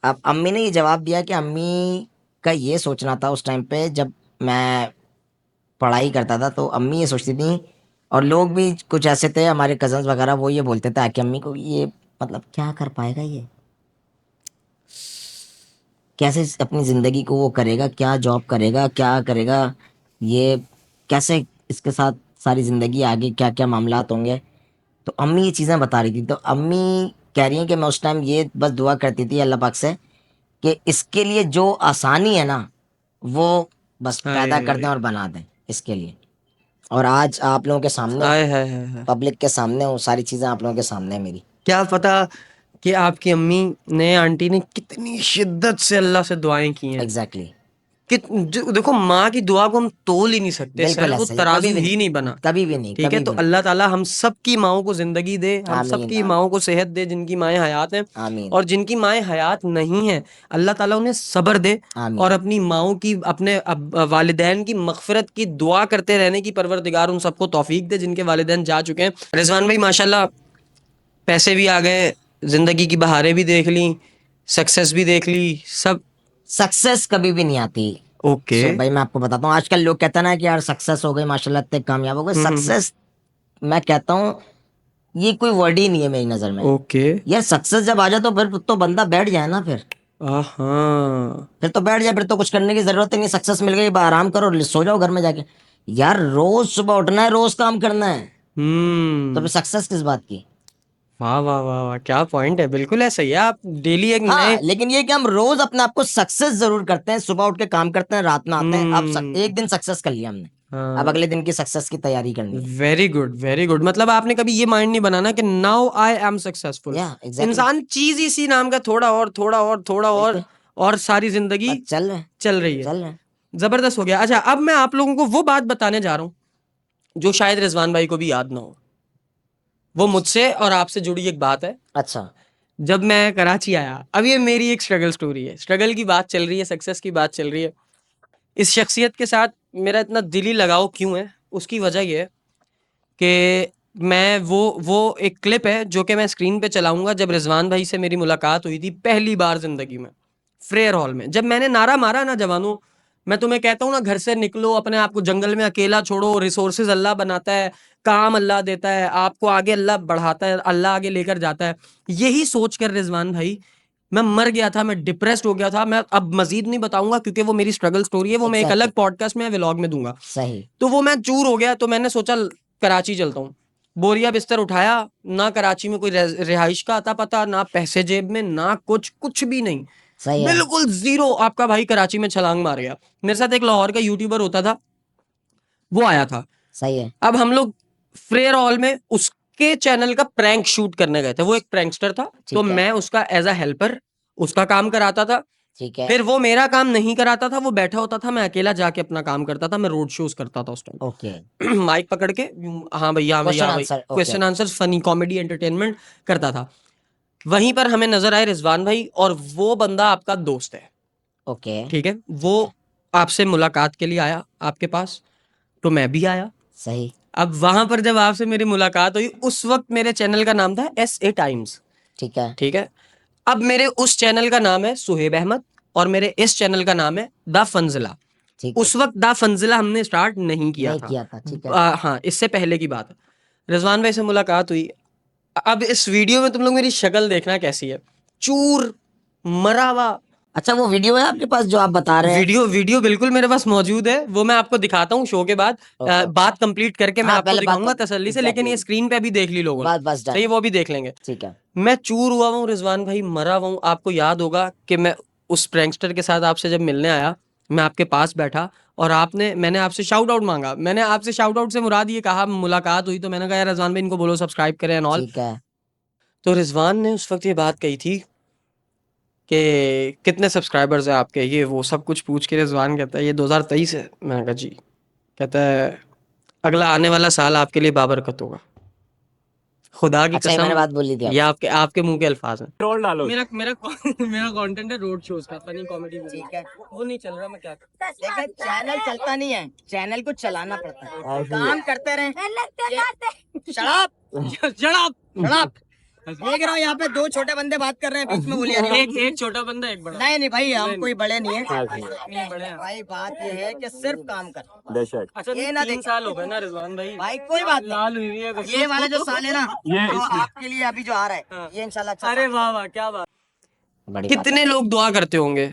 अब अम्मी ने ये जवाब दिया कि अम्मी का ये सोचना था उस टाइम पे जब मैं पढ़ाई करता था, तो अम्मी ये सोचती थी, और लोग भी कुछ ऐसे थे हमारे कजन्स वगैरह, वो ये बोलते थे कि अम्मी को ये मतलब क्या कर पाएगा ये, कैसे अपनी ज़िंदगी को वो करेगा, क्या जॉब करेगा, क्या करेगा, ये कैसे इसके साथ सारी ज़िंदगी आगे क्या क्या मामलात होंगे। तो अम्मी ये चीज़ें बता रही थी, तो अम्मी कह रही हैं कि मैं उस टाइम ये बस दुआ करती थी अल्लाह पाक से कि इसके लिए जो आसानी है ना, वो बस हाय पैदा कर दें और बना दें इसके लिए। और आज आप लोगों के सामने हाय हूँ, हाय हाय हाय। पब्लिक के सामने हूँ, सारी चीज़ें आप लोगों के सामने है मेरी। क्या पता कि आपकी अम्मी ने, आंटी ने कितनी शिद्दत से अल्लाह से दुआएं की हैं, एग्जैक्टली, देखो माँ की दुआ को हम तोल ही नहीं सकते बिल्कुल सर, वो ऐसे ही, तराजू कभी भी ही नहीं, नहीं बना। कभी भी नहीं, ठीक है, कभी तो भी नहीं। अल्लाह ताला हम सबकी माओं को जिंदगी दे, हम आमीन, सबकी आमीन, माओं को सेहत दे, जिनकी माएँ हयात हैं, आमीन, और जिनकी माएँ हयात नहीं हैं अल्लाह ताला उन्हें सब्र दे, आमीन। और अपनी माओं की, अपने वालिदैन की मगफिरत की दुआ करते रहने की परवरदिगार उन सबको तौफीक दे जिनके वालिदैन जा चुके हैं। रिजवान भाई माशाल्लाह पैसे भी आ गए, जिंदगी की बहारें भी देख ली, सक्सेस भी देख ली, सब सक्सेस कभी भी नहीं आती। ओके। भाई मैं आपको बताता हूँ, आजकल लोग कहते हैं ना कि यार सक्सेस हो गई माशाल्लाह, इतने कामयाब हो गए। सक्सेस मैं कहता हूँ ये कोई वर्ड ही नहीं है मेरी नजर में। ओके। यार सक्सेस जब आ जाए तो फिर तो बंदा बैठ जाए ना, हाँ। फिर तो बैठ जाए, फिर तो कुछ करने की जरूरत ही नहीं। सक्सेस मिल गई, आराम करो, सो जाओ घर में जाके। यार रोज सुबह उठना है, रोज काम करना है, तो फिर सक्सेस किस बात की। वाह वाह वाह वाह, क्या पॉइंट है, बिल्कुल ऐसा ही है। आप डेली एक हाँ नए लेकिन ये कि हम रोज अपने आप को सक्सेस जरूर करते हैं, सुबह उठ के काम करते हैं, रात में आते हैं। अब एक दिन सक्सेस कर लिया हमने, अब हाँ, अगले दिन की सक्सेस की तैयारी करनी है। Very good very good. मतलब आपने कभी ये माइंड नहीं बनाना कि नाउ आई एम सक्सेसफुल। या एग्जैक्टली, इंसान चीज ही सी नाम का थोड़ा और थोड़ा और थोड़ा बिल्कुल। और सारी जिंदगी बस चल रहे हैं, चल रही है। चल रहे हैं। जबरदस्त हो गया। अच्छा, अब मैं आप लोगों को वो बात बताने जा रहा हूँ जो शायद रिजवान भाई को भी याद ना हो। वो मुझसे और आपसे जुड़ी एक बात है। अच्छा, जब मैं कराची आया, अब ये मेरी एक स्ट्रगल स्टोरी है, स्ट्रगल की बात चल रही है, सक्सेस की बात चल रही है। इस शख्सियत के साथ मेरा इतना दिली लगाव क्यों है, उसकी वजह ये है कि मैं वो एक क्लिप है जो कि मैं स्क्रीन पे चलाऊंगा। जब रिजवान भाई से मेरी मुलाकात हुई थी पहली बार जिंदगी में, फ्रेयर हॉल में, जब मैंने नारा मारा ना, जवानों मैं तुम्हें कहता हूँ ना, घर से निकलो, अपने आप को जंगल में अकेला छोड़ो, रिसोर्सेज अल्लाह बनाता है, काम अल्लाह देता है, आपको आगे अल्लाह बढ़ाता है, अल्लाह आगे लेकर जाता है। यही सोच कर रिजवान भाई मैं मर गया था, मैं डिप्रेस्ड हो गया था। मैं अब मजीद नहीं बताऊंगा क्योंकि वो मेरी स्ट्रगल स्टोरी है, वो मैं एक एग्जैक्टली, अलग पॉडकास्ट में व्लॉग में दूंगा। सही, तो वो मैं चूर हो गया, तो मैंने सोचा कराची चलता हूँ। बोरिया बिस्तर उठाया, ना कराची में कोई रिहाइश का अता पता, ना पैसे जेब में, ना कुछ भी नहीं, सही है, बिल्कुल जीरो। आपका भाई कराची में छलांग मार गया। मेरे साथ एक लाहौर का यूट्यूबर होता था, वो आया था। सही है, अब हम लोग फ्रेयर हॉल में उसके चैनल का प्रैंक शूट करने गए थे। वो एक प्रैंकस्टर था, तो ठीक है, मैं उसका एज अ हेल्पर उसका काम कराता था। ठीक है, फिर वो मेरा काम नहीं कराता था, वो बैठा होता था, मैं अकेला जाके अपना काम करता था। मैं रोड शोज करता था उस ओके, टाइम माइक पकड़ के, हाँ भैया, हाँ भैया, क्वेश्चन हाँ भाई, answer, okay, question answer, funny comedy entertainment करता था। वहीं पर हमें नजर आए रिजवान भाई, और वो बंदा आपका दोस्त है, ओके, ठीक है। वो आपसे मुलाकात के लिए आया आपके पास, तो मैं भी आया। सही, अब वहां पर जब आपसे मेरी मुलाकात हुई, उस वक्त मेरे चैनल का नाम था SA टाइम्स, ठीक है, ठीक है। अब मेरे उस चैनल का नाम है सुहेब अहमद, और मेरे इस चैनल का नाम है द फंजिला। ठीक है, उस वक्त द फंजिला हमने स्टार्ट नहीं किया नहीं था। किया था, ठीक है, हाँ, इससे पहले की बात है। रिजवान भाई से मुलाकात हुई। अब इस वीडियो में तुम लोग मेरी शक्ल देखना कैसी है, चूर मरा हुआ। अच्छा वो वीडियो है आपके पास जो आप बता रहे हैं। वीडियो वीडियो बिल्कुल मेरे पास मौजूद है, वो मैं आपको दिखाता हूँ शो के बाद। ओके, बात कंप्लीट करके मैं हाँ आपको पहले बात दिखाऊंगा तसल्ली से, लेकिन ये एग्जैक्टली, स्क्रीन पे भी देख ली लोगों ने, बस बस सही डन, है, वो भी देख लेंगे। ठीक है, मैं चूर हुआ हूँ रिजवान भाई, मरा हुआ हूँ। आपको याद होगा कि मैं उस प्रैंकस्टर के साथ आपसे जब मिलने आया, मैं आपके पास बैठा और मैंने आपसे शाउट आउट मांगा। मैंने आपसे शाउट आउट से मुराद ये कहा, मुलाकात हुई तो मैंने कहा यार रिजवान भाई इनको बोलो सब्सक्राइब करें एंड ऑल। ठीक है, तो रिजवान ने उस वक्त ये बात कही थी कि कितने सब्सक्राइबर्स हैं आपके, ये वो सब कुछ पूछ के रिजवान कहता है ये 2023 है। मैंने कहा जी। कहता है अगला आने वाला साल आपके लिए बाबरकत होगा, खुदा की अच्छा ये कसम। मैंने बात बोली थी ये आपसे, आपके आपके मुंह के अल्फाज हैं। रोल डालो। मेरा मेरा मेरा कंटेंट है रोड शोज का, फनी कॉमेडी। ठीक है, वो नहीं चल रहा, मैं क्या करूं? देखिए चैनल चलता नहीं है, चैनल को चलाना पड़ता है, काम करते रहे। शराब शराब। शराब देख रहा हूँ यहाँ पे दो छोटे बंदे बात कर रहे हैं, बीच में बोलिए एक छोटा बंदा, एक बड़ा। नहीं नहीं भाई हम कोई बड़े नहीं है नहीं बड़े हैं। भाई, बात ये है कि सिर्फ काम कर। बेशक। अच्छा, ये ये ना 3 देख- साल हो गए ना रिजवान भाई। भाई कोई बात नहीं, लाल हुई है कुछ। ये वाला जो साल है ना जो आपके लिए अभी जो आ रहा है हाँ। ये इंशाल्लाह अच्छा अरे वाह वाह, क्या बात। बड़ी बात कितने लोग दुआ करते होंगे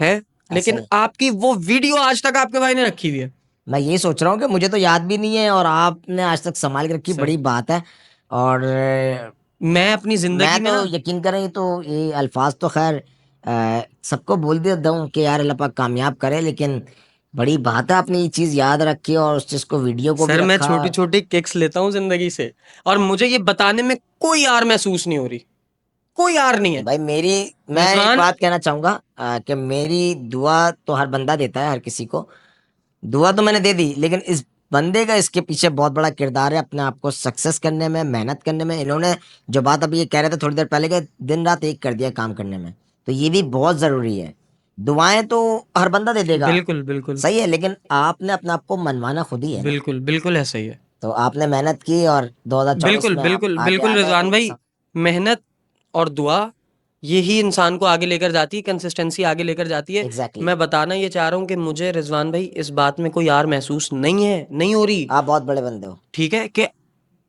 है, लेकिन ऐसे। आपकी वो वीडियो आज तक आपके भाई ने रखी हुई है। मैं ये सोच रहा हूँ कि मुझे तो याद भी नहीं है और आपने आज तक संभाल के रखी, सही। बड़ी बात है। और मैं अपनी जिंदगी मैं में तो ना, यकीन करें तो ये अल्फाज तो खैर सबको बोल देता हूँ कि यार अल्लाह पाक कामयाब करे, लेकिन बड़ी बात है आपने ये चीज याद रखी और उस चीज को वीडियो को भी सर मैं रखा। छोटी छोटी किक्स लेता हूँ जिंदगी से, और मुझे ये बताने में कोई यार महसूस नहीं हो रही। कोई यार नहीं है भाई मैं एक रिजवान। बात कहना चाहूंगा कि मेरी दुआ तो हर बंदा देता है हर किसी को। दुआ तो मैंने दे दी, लेकिन इस बंदे का इसके पीछे बहुत बड़ा किरदार है अपने आप को सक्सेस करने में, मेहनत करने में। इन्होंने जो बात अभी ये कह रहे थे थोड़ी देर पहले कि दिन रात एक कर दिया काम करने में, तो ये भी बहुत जरूरी है। दुआएं तो हर बंदा दे देगा, बिल्कुल बिल्कुल सही है, लेकिन आपने अपने आप को मनवाना खुद ही है ना। बिल्कुल बिल्कुल ऐसा ही है। तो आपने मेहनत की और 2024 बिल्कुल में आप बिल्कुल आगे बिल्कुल आ गए, रिजवान तो भाई, मेहनत और दुआ यही इंसान को आगे लेकर जाती है, कंसिस्टेंसी आगे लेकर जाती है। एग्जैक्टली। मैं बताना ये चाह रहा हूँ कि मुझे रिजवान भाई इस बात में कोई यार महसूस नहीं है, नहीं हो रही। आप बहुत बड़े बंदे हो। ठीक है कि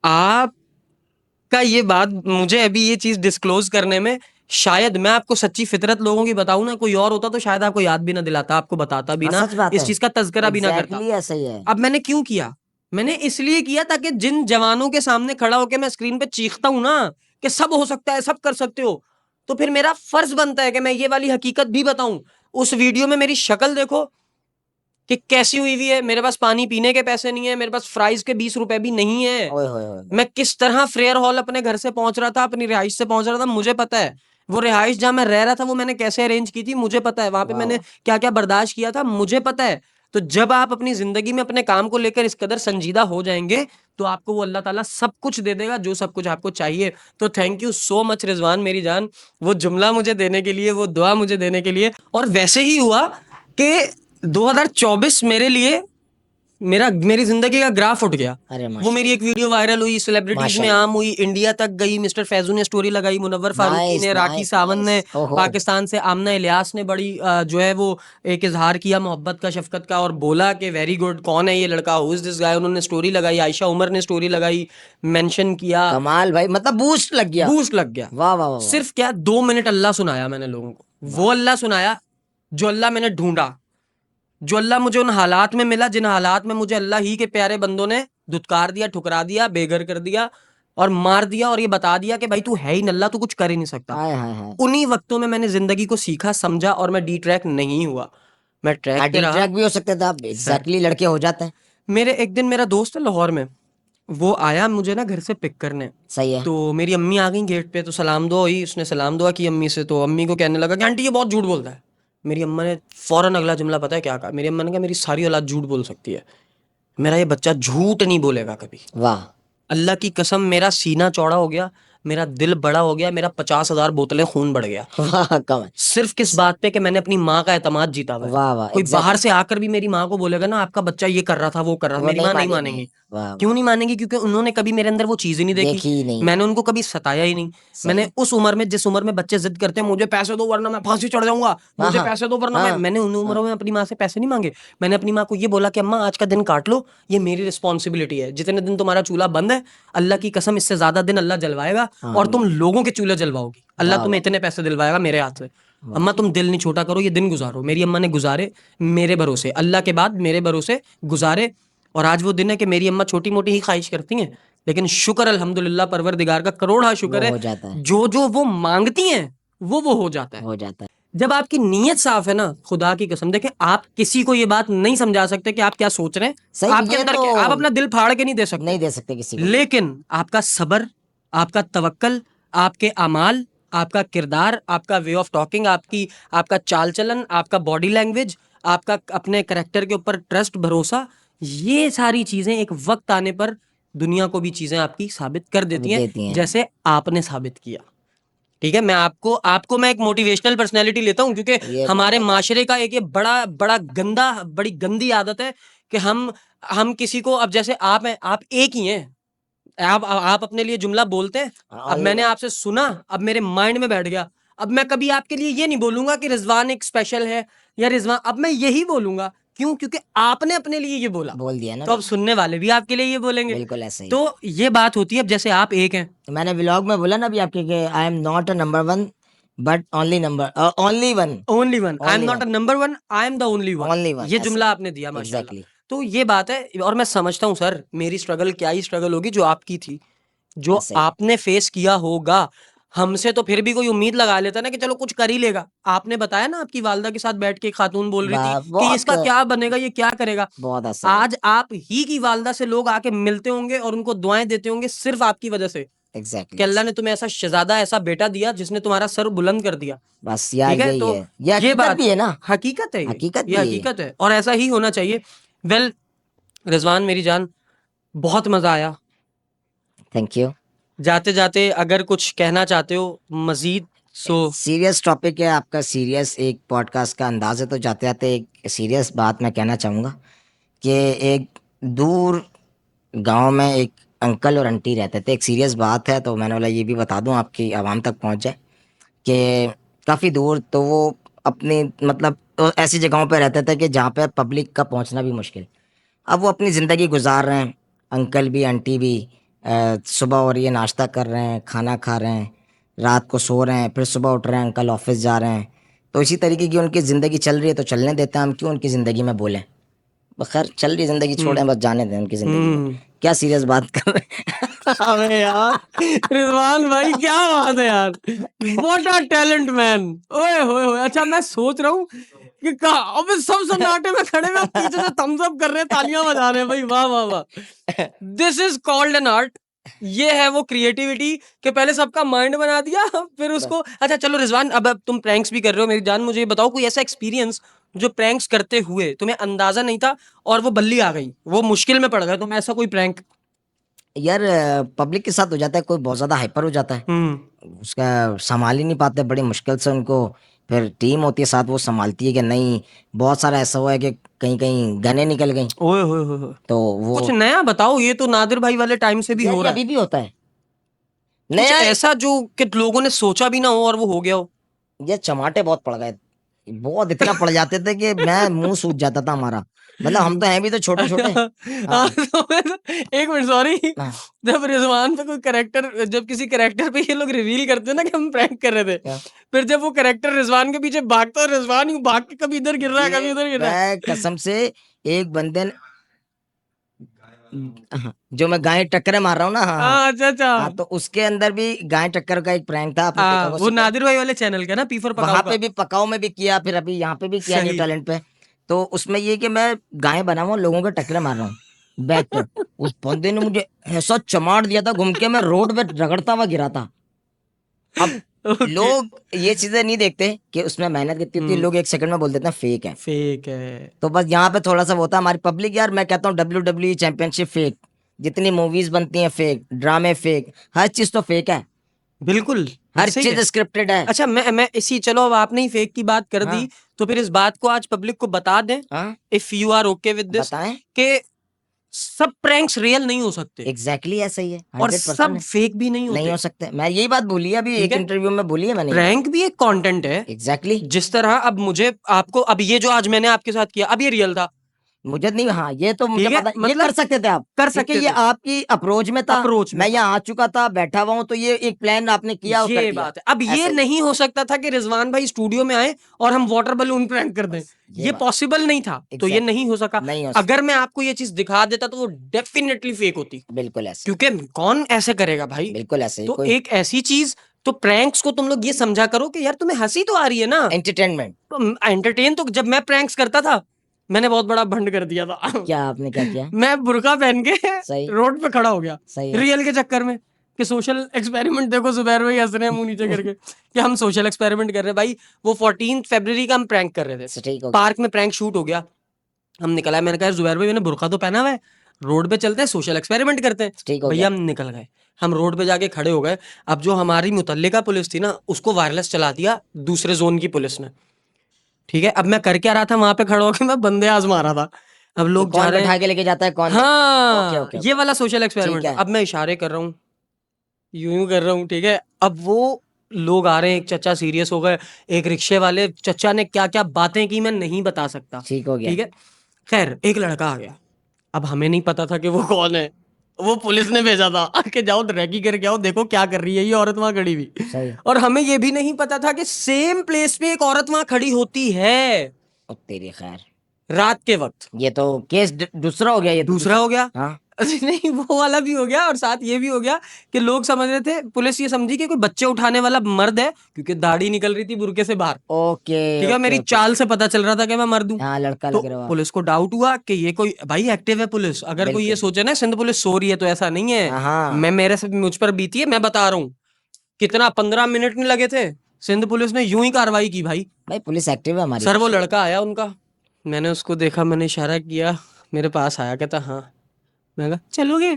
आपका ये बात मुझे अभी ये चीज डिस्क्लोज करने में, शायद मैं आपको सच्ची फितरत लोगों की बताऊं ना, कोई और होता तो शायद आपको याद भी ना दिलाता, आपको बताता भी हाँ ना, सच बात इस है, चीज का तज़किरा भी ना करता। एग्जैक्टली ऐसा ही है। अब मैंने क्यों किया? मैंने इसलिए किया ताकि जिन जवानों के सामने खड़ा होकर मैं स्क्रीन पे चीखता हूं ना कि सब हो सकता है, सब कर सकते हो, तो फिर मेरा फर्ज बनता है कि मैं ये वाली हकीकत भी बताऊं। उस वीडियो में मेरी शक्ल देखो कि कैसी हुई हुई है, मेरे पास पानी पीने के पैसे नहीं है, मेरे पास फ्राइज के 20 रुपए भी नहीं है। ओए होए होए। मैं किस तरह फ्रेयर हॉल अपने घर से पहुंच रहा था, अपनी रिहाइश से पहुंच रहा था, मुझे पता है। वो रिहाइश जहां मैं रह रहा था वो मैंने कैसे अरेंज की थी, मुझे पता है। वहां पे वाह मैंने वाह। क्या क्या बर्दाश्त किया था, मुझे पता है। तो जब आप अपनी जिंदगी में अपने काम को लेकर इस कदर संजीदा हो जाएंगे, तो आपको वो अल्लाह ताला सब कुछ दे देगा, जो सब कुछ आपको चाहिए। तो thank you so much Rizwan मेरी जान, वो जुमला मुझे देने के लिए, वो दुआ मुझे देने के लिए। और वैसे ही हुआ कि 2024 मेरे लिए मेरी जिंदगी का ग्राफ उठ गया। अरे वो मेरी एक वीडियो वायरल हुई, सेलिब्रिटीज में आम हुई, इंडिया तक गई, मिस्टर फैजू ने स्टोरी लगाई, मुनव्वर फारूकी नाइस ने, राखी नाइस सावंत ने, नाइस। ओहो। पाकिस्तान से आमना इलियास ने बड़ी जो है वो एक इजहार किया मोहब्बत का, शफकत का, और बोला कि वेरी गुड, कौन है ये लड़का, हु इज दिस गाय। उन्होंने स्टोरी लगाई, आयशा उमर ने स्टोरी लगाई, मेंशन किया, कमाल भाई, मतलब बूस्ट लग गया। बूस्ट लग गया। वाह वाह वाह वाह। सिर्फ क्या 2 मिनट अल्लाह सुनाया मैंने लोगों को, वो अल्लाह सुनाया जो अल्लाह मैंने ढूंढा, जो अल्लाह मुझे उन हालात में मिला जिन हालात में मुझे अल्लाह ही के प्यारे बंदों ने धुतकार दिया, ठुकरा दिया, बेघर कर दिया और मार दिया, और ये बता दिया कि भाई तू है ही नल्ला, तू कुछ कर ही नहीं सकता। हाय हाय हाय। उन्हीं वक्तों में मैंने जिंदगी को सीखा, समझा, और मैं डी ट्रैक नहीं हुआ, मैं ट्रैक पे डी रहा। ट्रैक भी हो सकते थे आप, एग्जैक्टली लड़के हो जाते हैं। मेरे एक दिन मेरा दोस्त है लाहौर में, वो आया मुझे ना घर से पिक करने। सही है। तो मेरी अम्मी आ गई गेट पे, तो सलाम दुआ हुई, उसने सलाम दुआ की अम्मी से, तो अम्मी को कहने लगा कि आंटी ये बहुत झूठ बोलता है। मेरी अम्मा ने फौरन अगला जुमला पता है क्या कहा? मेरी अम्मा ने कहा मेरी सारी औलाद झूठ बोल सकती है, मेरा ये बच्चा झूठ नहीं बोलेगा कभी। वाह। अल्लाह की कसम, मेरा सीना चौड़ा हो गया, मेरा दिल बड़ा हो गया, मेरा 50,000 बोतलें खून बढ़ गया। वाह कमाल। सिर्फ किस बात पे कि मैंने अपनी माँ का एतमाद जीता हुआ है। वाह वाह कोई बाहर एग्जैक्टली। से आकर भी मेरी माँ को बोलेगा ना आपका बच्चा ये कर रहा था, वो कर रहा था, वो मेरी नहीं माँ नहीं मानेगी। मानेगी। वाह क्यों वाह। नहीं मानेगी? क्योंकि उन्होंने कभी मेरे अंदर वो चीज ही नहीं देखी, देखी ही नहीं। मैंने उनको कभी सताया ही नहीं। मैंने सही। उस उम्र में, जिस उम्र में बच्चे जिद करते हैं मुझे पैसे दो वरना मैं फांसी चढ़ जाऊंगा, हाँ मुझे हाँ पैसे दो वरना हाँ मैंने उन उम्रों में अपनी माँ से पैसे नहीं मांगे। मैंने अपनी माँ को ये बोला कि अम्मा आज का दिन काट लो, ये मेरी रिस्पॉन्सिबिलिटी है, जितने दिन तुम्हारा चूल्हा बंद है अल्लाह की कसम इससे ज्यादा दिन अल्लाह जलवाएगा, और तुम लोगों के चूल्हे जलवाओगी, अल्लाह वाह तुम्हें वाह इतने पैसे दिलवाएगा मेरे हाथ से। अम्मा तुम दिल नहीं छोटा करो, ये दिन गुजारो। मेरी अम्मा ने गुजारे मेरे भरोसे, अल्लाह के बाद मेरे भरोसे गुजारे। और आज वो दिन है कि मेरी अम्मा छोटी मोटी ही ख्वाहिश करती हैं, लेकिन शुक्र अल्हम्दुलिल्लाह परवरदिगार का करोड़ा शुक्र वो है, हो जाता है। जो जो वो मांगती हैं वो हो जाता है। हो जाता है। जब आपकी नीयत साफ है ना, खुदा की कसम, देखें आप किसी को ये बात नहीं समझा सकते कि आप क्या सोच रहे हैं, सही, आपके ये अंदर तो क्या, आप अपना दिल फाड़ के नहीं दे सकते, नहीं दे सकते किसी को। लेकिन आपका सब्र, आपका तवक्कल, आपके अमाल, आपका किरदार, आपका वे ऑफ टॉकिंग, आपका चाल चलन, आपका बॉडी लैंग्वेज, आपका अपने करेक्टर के ऊपर ट्रस्ट, भरोसा, ये सारी चीजें एक वक्त आने पर दुनिया को भी चीजें आपकी साबित कर देती हैं, देती हैं। जैसे आपने साबित किया। ठीक है, मैं आपको मैं एक मोटिवेशनल पर्सनैलिटी लेता हूं, क्योंकि ये हमारे माशरे का एक ये बड़ी गंदी आदत है कि हम किसी को, अब जैसे आप हैं, आप एक ही हैं, आप अपने लिए जुमला बोलते हैं, अब मैंने आपसे सुना, अब मेरे माइंड में बैठ गया, अब मैं कभी आपके लिए ये नहीं बोलूंगा कि रिजवान एक स्पेशल है या रिजवान, अब मैं यही बोलूंगा। क्यों? क्योंकि आपने अपने लिए ये बोला, बोल दिया ना तो अब भाई। सुनने वाले भी आपके लिए ये बोलेंगे। बिल्कुल ऐसे ही। तो ये बात होती है, अब जैसे आप एक हैं, मैंने व्लॉग में बोला ना अभी आपके कि I am not a number one but only only one. Only one, I am Only not a number one, I am the only one. Only one, ये ऐसे। जुमला आपने दिया माशाल्लाह। एग्जैक्टली। तो ये बात है, और मैं समझता हूँ सर, मेरी स्ट्रगल क्या ही स्ट्रगल होगी जो आपकी थी, जो ऐसे ही। आपने फेस किया होगा। हमसे तो फिर भी कोई उम्मीद लगा लेता ना कि चलो कुछ कर ही लेगा। आपने बताया ना आपकी वालदा के साथ बैठ के एक खातून बोल रही थी कि बहुत इसका क्या बनेगा, ये क्या करेगा। बहुत आसान। आज आप ही की वालदा से लोग आके मिलते होंगे और उनको दुआएं देते होंगे सिर्फ आपकी वजह से कि एग्जैक्टली। अल्लाह ने तुम्हें ऐसा शहजादा, ऐसा बेटा दिया जिसने तुम्हारा सर बुलंद कर दिया। बस यार ठीक है, यही तो है, ये ये हकीकत बात भी है ना, हकीकत है, हकीकत ये भी है। हकीकत है और ऐसा ही होना चाहिए। वेल रिजवान मेरी जान, बहुत मजा आया। Thank you. जाते जाते अगर कुछ कहना चाहते हो मजीद, सो सीरियस टॉपिक है आपका, सीरियस एक पॉडकास्ट का अंदाज है, तो जाते जाते एक सीरियस बात मैं कहना चाहूँगा कि एक दूर गांव में एक अंकल और आंटी रहते थे। एक सीरियस बात है तो मैंने बोला ये भी बता दूं आपकी आवाम तक पहुंच जाए कि काफ़ी दूर, तो वो अपनी मतलब तो ऐसी जगहों पे रहते थे कि जहाँ पे पब्लिक का पहुंचना भी मुश्किल। अब वो अपनी ज़िंदगी गुजार रहे हैं, अंकल भी आंटी भी। सुबह हो रही है, नाश्ता कर रहे हैं, खाना खा रहे हैं, रात को सो रहे हैं, फिर सुबह उठ रहे हैं, अंकल ऑफिस जा रहे हैं। तो इसी तरीके की उनकी ज़िंदगी चल रही है, तो चलने देते हैं, हम क्यों उनकी ज़िंदगी में बोलें। खैर चल रही ज़िंदगी, छोड़ें, बस जाने दें उनकी ज़िंदगी को। क्या सीरियस बात कर रहे हैं। अबे यार रिजवान भाई क्या बात है यार, व्हाट अ टैलेंट मैन। ओए होए होए, अच्छा मैं सोच रहा हूँ कि अबे सब सन्नाटे में खड़े हैं, पीछे से थम्स अप कर रहे हैं, तालियां बजा रहे हैं भाई, वाह वाह वाह। This is called an art. ये है वो क्रिएटिविटी कि पहले सबका माइंड बना दिया फिर उसको। अच्छा चलो रिजवान, अब तुम प्रैंक्स भी कर रहे हो मेरी जान, मुझे ये बताओ कोई ऐसा एक्सपीरियंस जो प्रैंक्स करते हुए तुम्हें अंदाजा नहीं था और वो बल्ली आ गई, वो मुश्किल में पड़ गए तुम, ऐसा कोई प्रैंक? यार पब्लिक के साथ हो जाता है, कोई बहुत ज़्यादा हाइपर हो जाता है, उसका संभाल ही नहीं पाते, बड़ी मुश्किल से उनको। फिर टीम होती है साथ, वो संभालती है कि नहीं। बहुत सारा ऐसा हुआ है कि कहीं कहीं गने निकल गई, ओए होए होए होए। तो वो कुछ नया बताओ, ये तो नादिर भाई वाले टाइम से भी यार हो ये रहा अभी है। भी होता है। कुछ नया ऐसा जो कि लोगों ने सोचा भी ना हो और वो हो गया हो। ये चमाटे बहुत पड़ गए, बहुत इतना पड़ जाते थे कि मैं मुंह सूज जाता था हमारा। मतलब हम तो हैं भी तो छोटे छोटे। हाँ, हाँ तो एक मिनट सॉरी, हाँ। जब रिजवान पे कोई करेक्टर, जब किसी करेक्टर पे ये लोग रिवील करते हैं ना कि हम प्रैंक कर रहे थे, क्या? फिर जब वो करेक्टर रिजवान के पीछे भागता है, रिजवान यूं भाग के कभी इधर गिर रहा है, कभी ये उधर गिर रहा है। मैं कसम से एक बंदे ने, हाँ, जो मैं गाय टक्करे मार रहा हूँ ना, हाँ हाँ हाँ अच्छा अच्छा। हाँ, तो उसके अंदर भी गाय टक्कर का एक प्रैंक था, आपने देखा होगा वो उससे। नादिर भाई वाले चैनल का ना, पी फॉर वहां पकाऊ पे का। भी पकाओ में भी किया, फिर अभी यहाँ पे भी किया न्यू सही। टैलेंट पे। तो उसमें ये कि मैं गाय बना हुआ हूँ, लोगों के टकरे मार रहा हूँ बैक पे। उस बंदे ने मुझे ऐसा चमाट दिया था, घूम के मैं रोड पे रगड़ता हुआ गिरा था। अब ओके। लोग ये चीजें नहीं देखते कि उसमें मेहनत कितनी होती है, लोग एक सेकंड में बोल देते हैं फेक है। फेक है। तो बस यहाँ पे थोड़ा सा वो होता है हमारी पब्लिक। यार मैं कहता हूँ WWE चैंपियनशिप फेक, जितनी मूवीज बनती हैं फेक, ड्रामे फेक, हर चीज तो फेक है, बिल्कुल हर सही चीज है। स्क्रिप्टेड है। अच्छा मैं इसी, चलो अब आपने ही फेक की बात कर दी, हाँ तो फिर इस बात को आज पब्लिक को बता दें, हाँ if you are okay with this, बताएं। कि सब प्रैंक्स रियल नहीं हो सकते एग्जैक्टली ऐसा ही है, और 100% सब है। फेक भी नहीं नहीं होते। हो सकते, मैं यही बात बोली है अभी, ठीक एक है, इंटरव्यू में बोली है मैंने ये बात। प्रैंक भी एक कंटेंट है। एग्जैक्टली। जिस तरह अब मुझे आपको, अब ये जो आज मैंने आपके साथ किया, अब ये रियल था। मुझे नहीं, हाँ ये तो मुझे ठीक है, पता, ये कर मतलब सकते थे आप, कर क्योंकि सकते ये थे, आपकी अप्रोच में था। अप्रोच में मैं था। यहाँ आ चुका था, बैठा हुआ हूँ, तो ये एक प्लान आपने किया और कर ये दिया। बात है। अब ये ऐसा ही, नहीं हो सकता था कि रिजवान भाई स्टूडियो में आए और हम वाटर बलून प्रैंक कर दें, बस ये ये बात पॉसिबल नहीं था, तो ये एग्जैक्ट नहीं हो सका। नहीं हो अगर मैं आपको ये चीज दिखा देता तो वो डेफिनेटली फेक होती, बिल्कुल ऐसे, क्योंकि कौन ऐसे करेगा भाई। बिल्कुल ऐसे ही तो कोई एक ऐसी चीज, तो प्रैंक्स को तुम लोग ये समझा करो कि यार तुम्हें हंसी तो आ रही है ना, एंटरटेनमेंट। तो एंटरटेन। तो जब मैं प्रैंक्स करता था, मैंने बहुत बड़ा भंड कर दिया था। क्या आपने क्या किया? मैं बुर्का पहन के सही, रोड पे खड़ा हो गया, सही है। रियल के चक्कर में, कि सोशल एक्सपेरिमेंट। देखो जुबैर भाई हंस रहे हैं मुंह नीचे करके कि हम सोशल एक्सपेरिमेंट कर रहे हैं भाई। वो 14 फरवरी का हम प्रैंक कर रहे थे, ठीक हो गया। पार्क में प्रैंक शूट हो गया, हम निकल आए। मैंने कहा यार जुबैर भाई मैंने बुर्का तो पहना हुआ है, रोड पे चलते हैं सोशल एक्सपेरिमेंट करते हैं। ठीक हो भैया गया। हम निकल गए, हम रोड पे जाके खड़े हो गए। अब जो हमारी मुतल्लिका पुलिस थी ना, उसको वायरलेस चला दिया दूसरे जोन की पुलिस ने। ठीक है, अब मैं कर क्या रहा था वहां पे खड़ा होकर, मैं बंदे आजमा रहा था। अब कि लोग जा कौन रहे बैठा हैं, के लेके जाता है कौन। ओके हाँ ओके ये ओके, वाला सोशल ठीक एक्सपेरिमेंट था। है। अब मैं इशारे कर रहा हूँ, यूं यूं कर रहा हूँ, ठीक है। अब वो लोग आ रहे हैं, एक चचा सीरियस हो गए, एक रिक्शे वाले चचा ने क्या क्या बातें की मैं नहीं बता सकता। ठीक हो गया। ठीक है, खैर एक लड़का आ गया, अब हमें नहीं पता था कि वो कौन है, वो पुलिस ने भेजा था कि जाओ रेकी करके आओ, देखो क्या कर रही है ये औरत वहां खड़ी हुई। सही। और हमें ये भी नहीं पता था कि सेम प्लेस पे एक औरत वहां खड़ी होती है ओ तेरी खैर, रात के वक्त। ये तो केस दूसरा हो गया, ये तो दूसरा हो गया। हाँ नहीं, वो वाला भी हो गया और साथ ये भी हो गया कि लोग समझ रहे थे, पुलिस ये समझी कि कोई बच्चे उठाने वाला मर्द है क्योंकि दाढ़ी निकल रही थी बुर्के से बाहर। ओके ठीक है, ओके मेरी ओके। चाल से पता चल रहा था कि मैं मर्द हूँ। हाँ लड़का तो लग रहे हो आप। पुलिस को डाउट हुआ कि ये कोई भाई एक्टिव है पुलिस। अगर कोई ये बिल्कुल। सोचे ना सिंध पुलिस सो रही है, तो ऐसा नहीं है। हाँ मेरे से मुझ पर बीती है, मैं बता रहा हूँ। कितना 15 मिनट नहीं लगे थे, सिंध पुलिस ने यूं ही कार्रवाई की भाई। भाई पुलिस एक्टिव है हमारी। सर वो लड़का आया उनका, मैंने उसको देखा, मैंने इशारा किया, मेरे पास आया, कहता हाँ। मैं कहा चलोगे?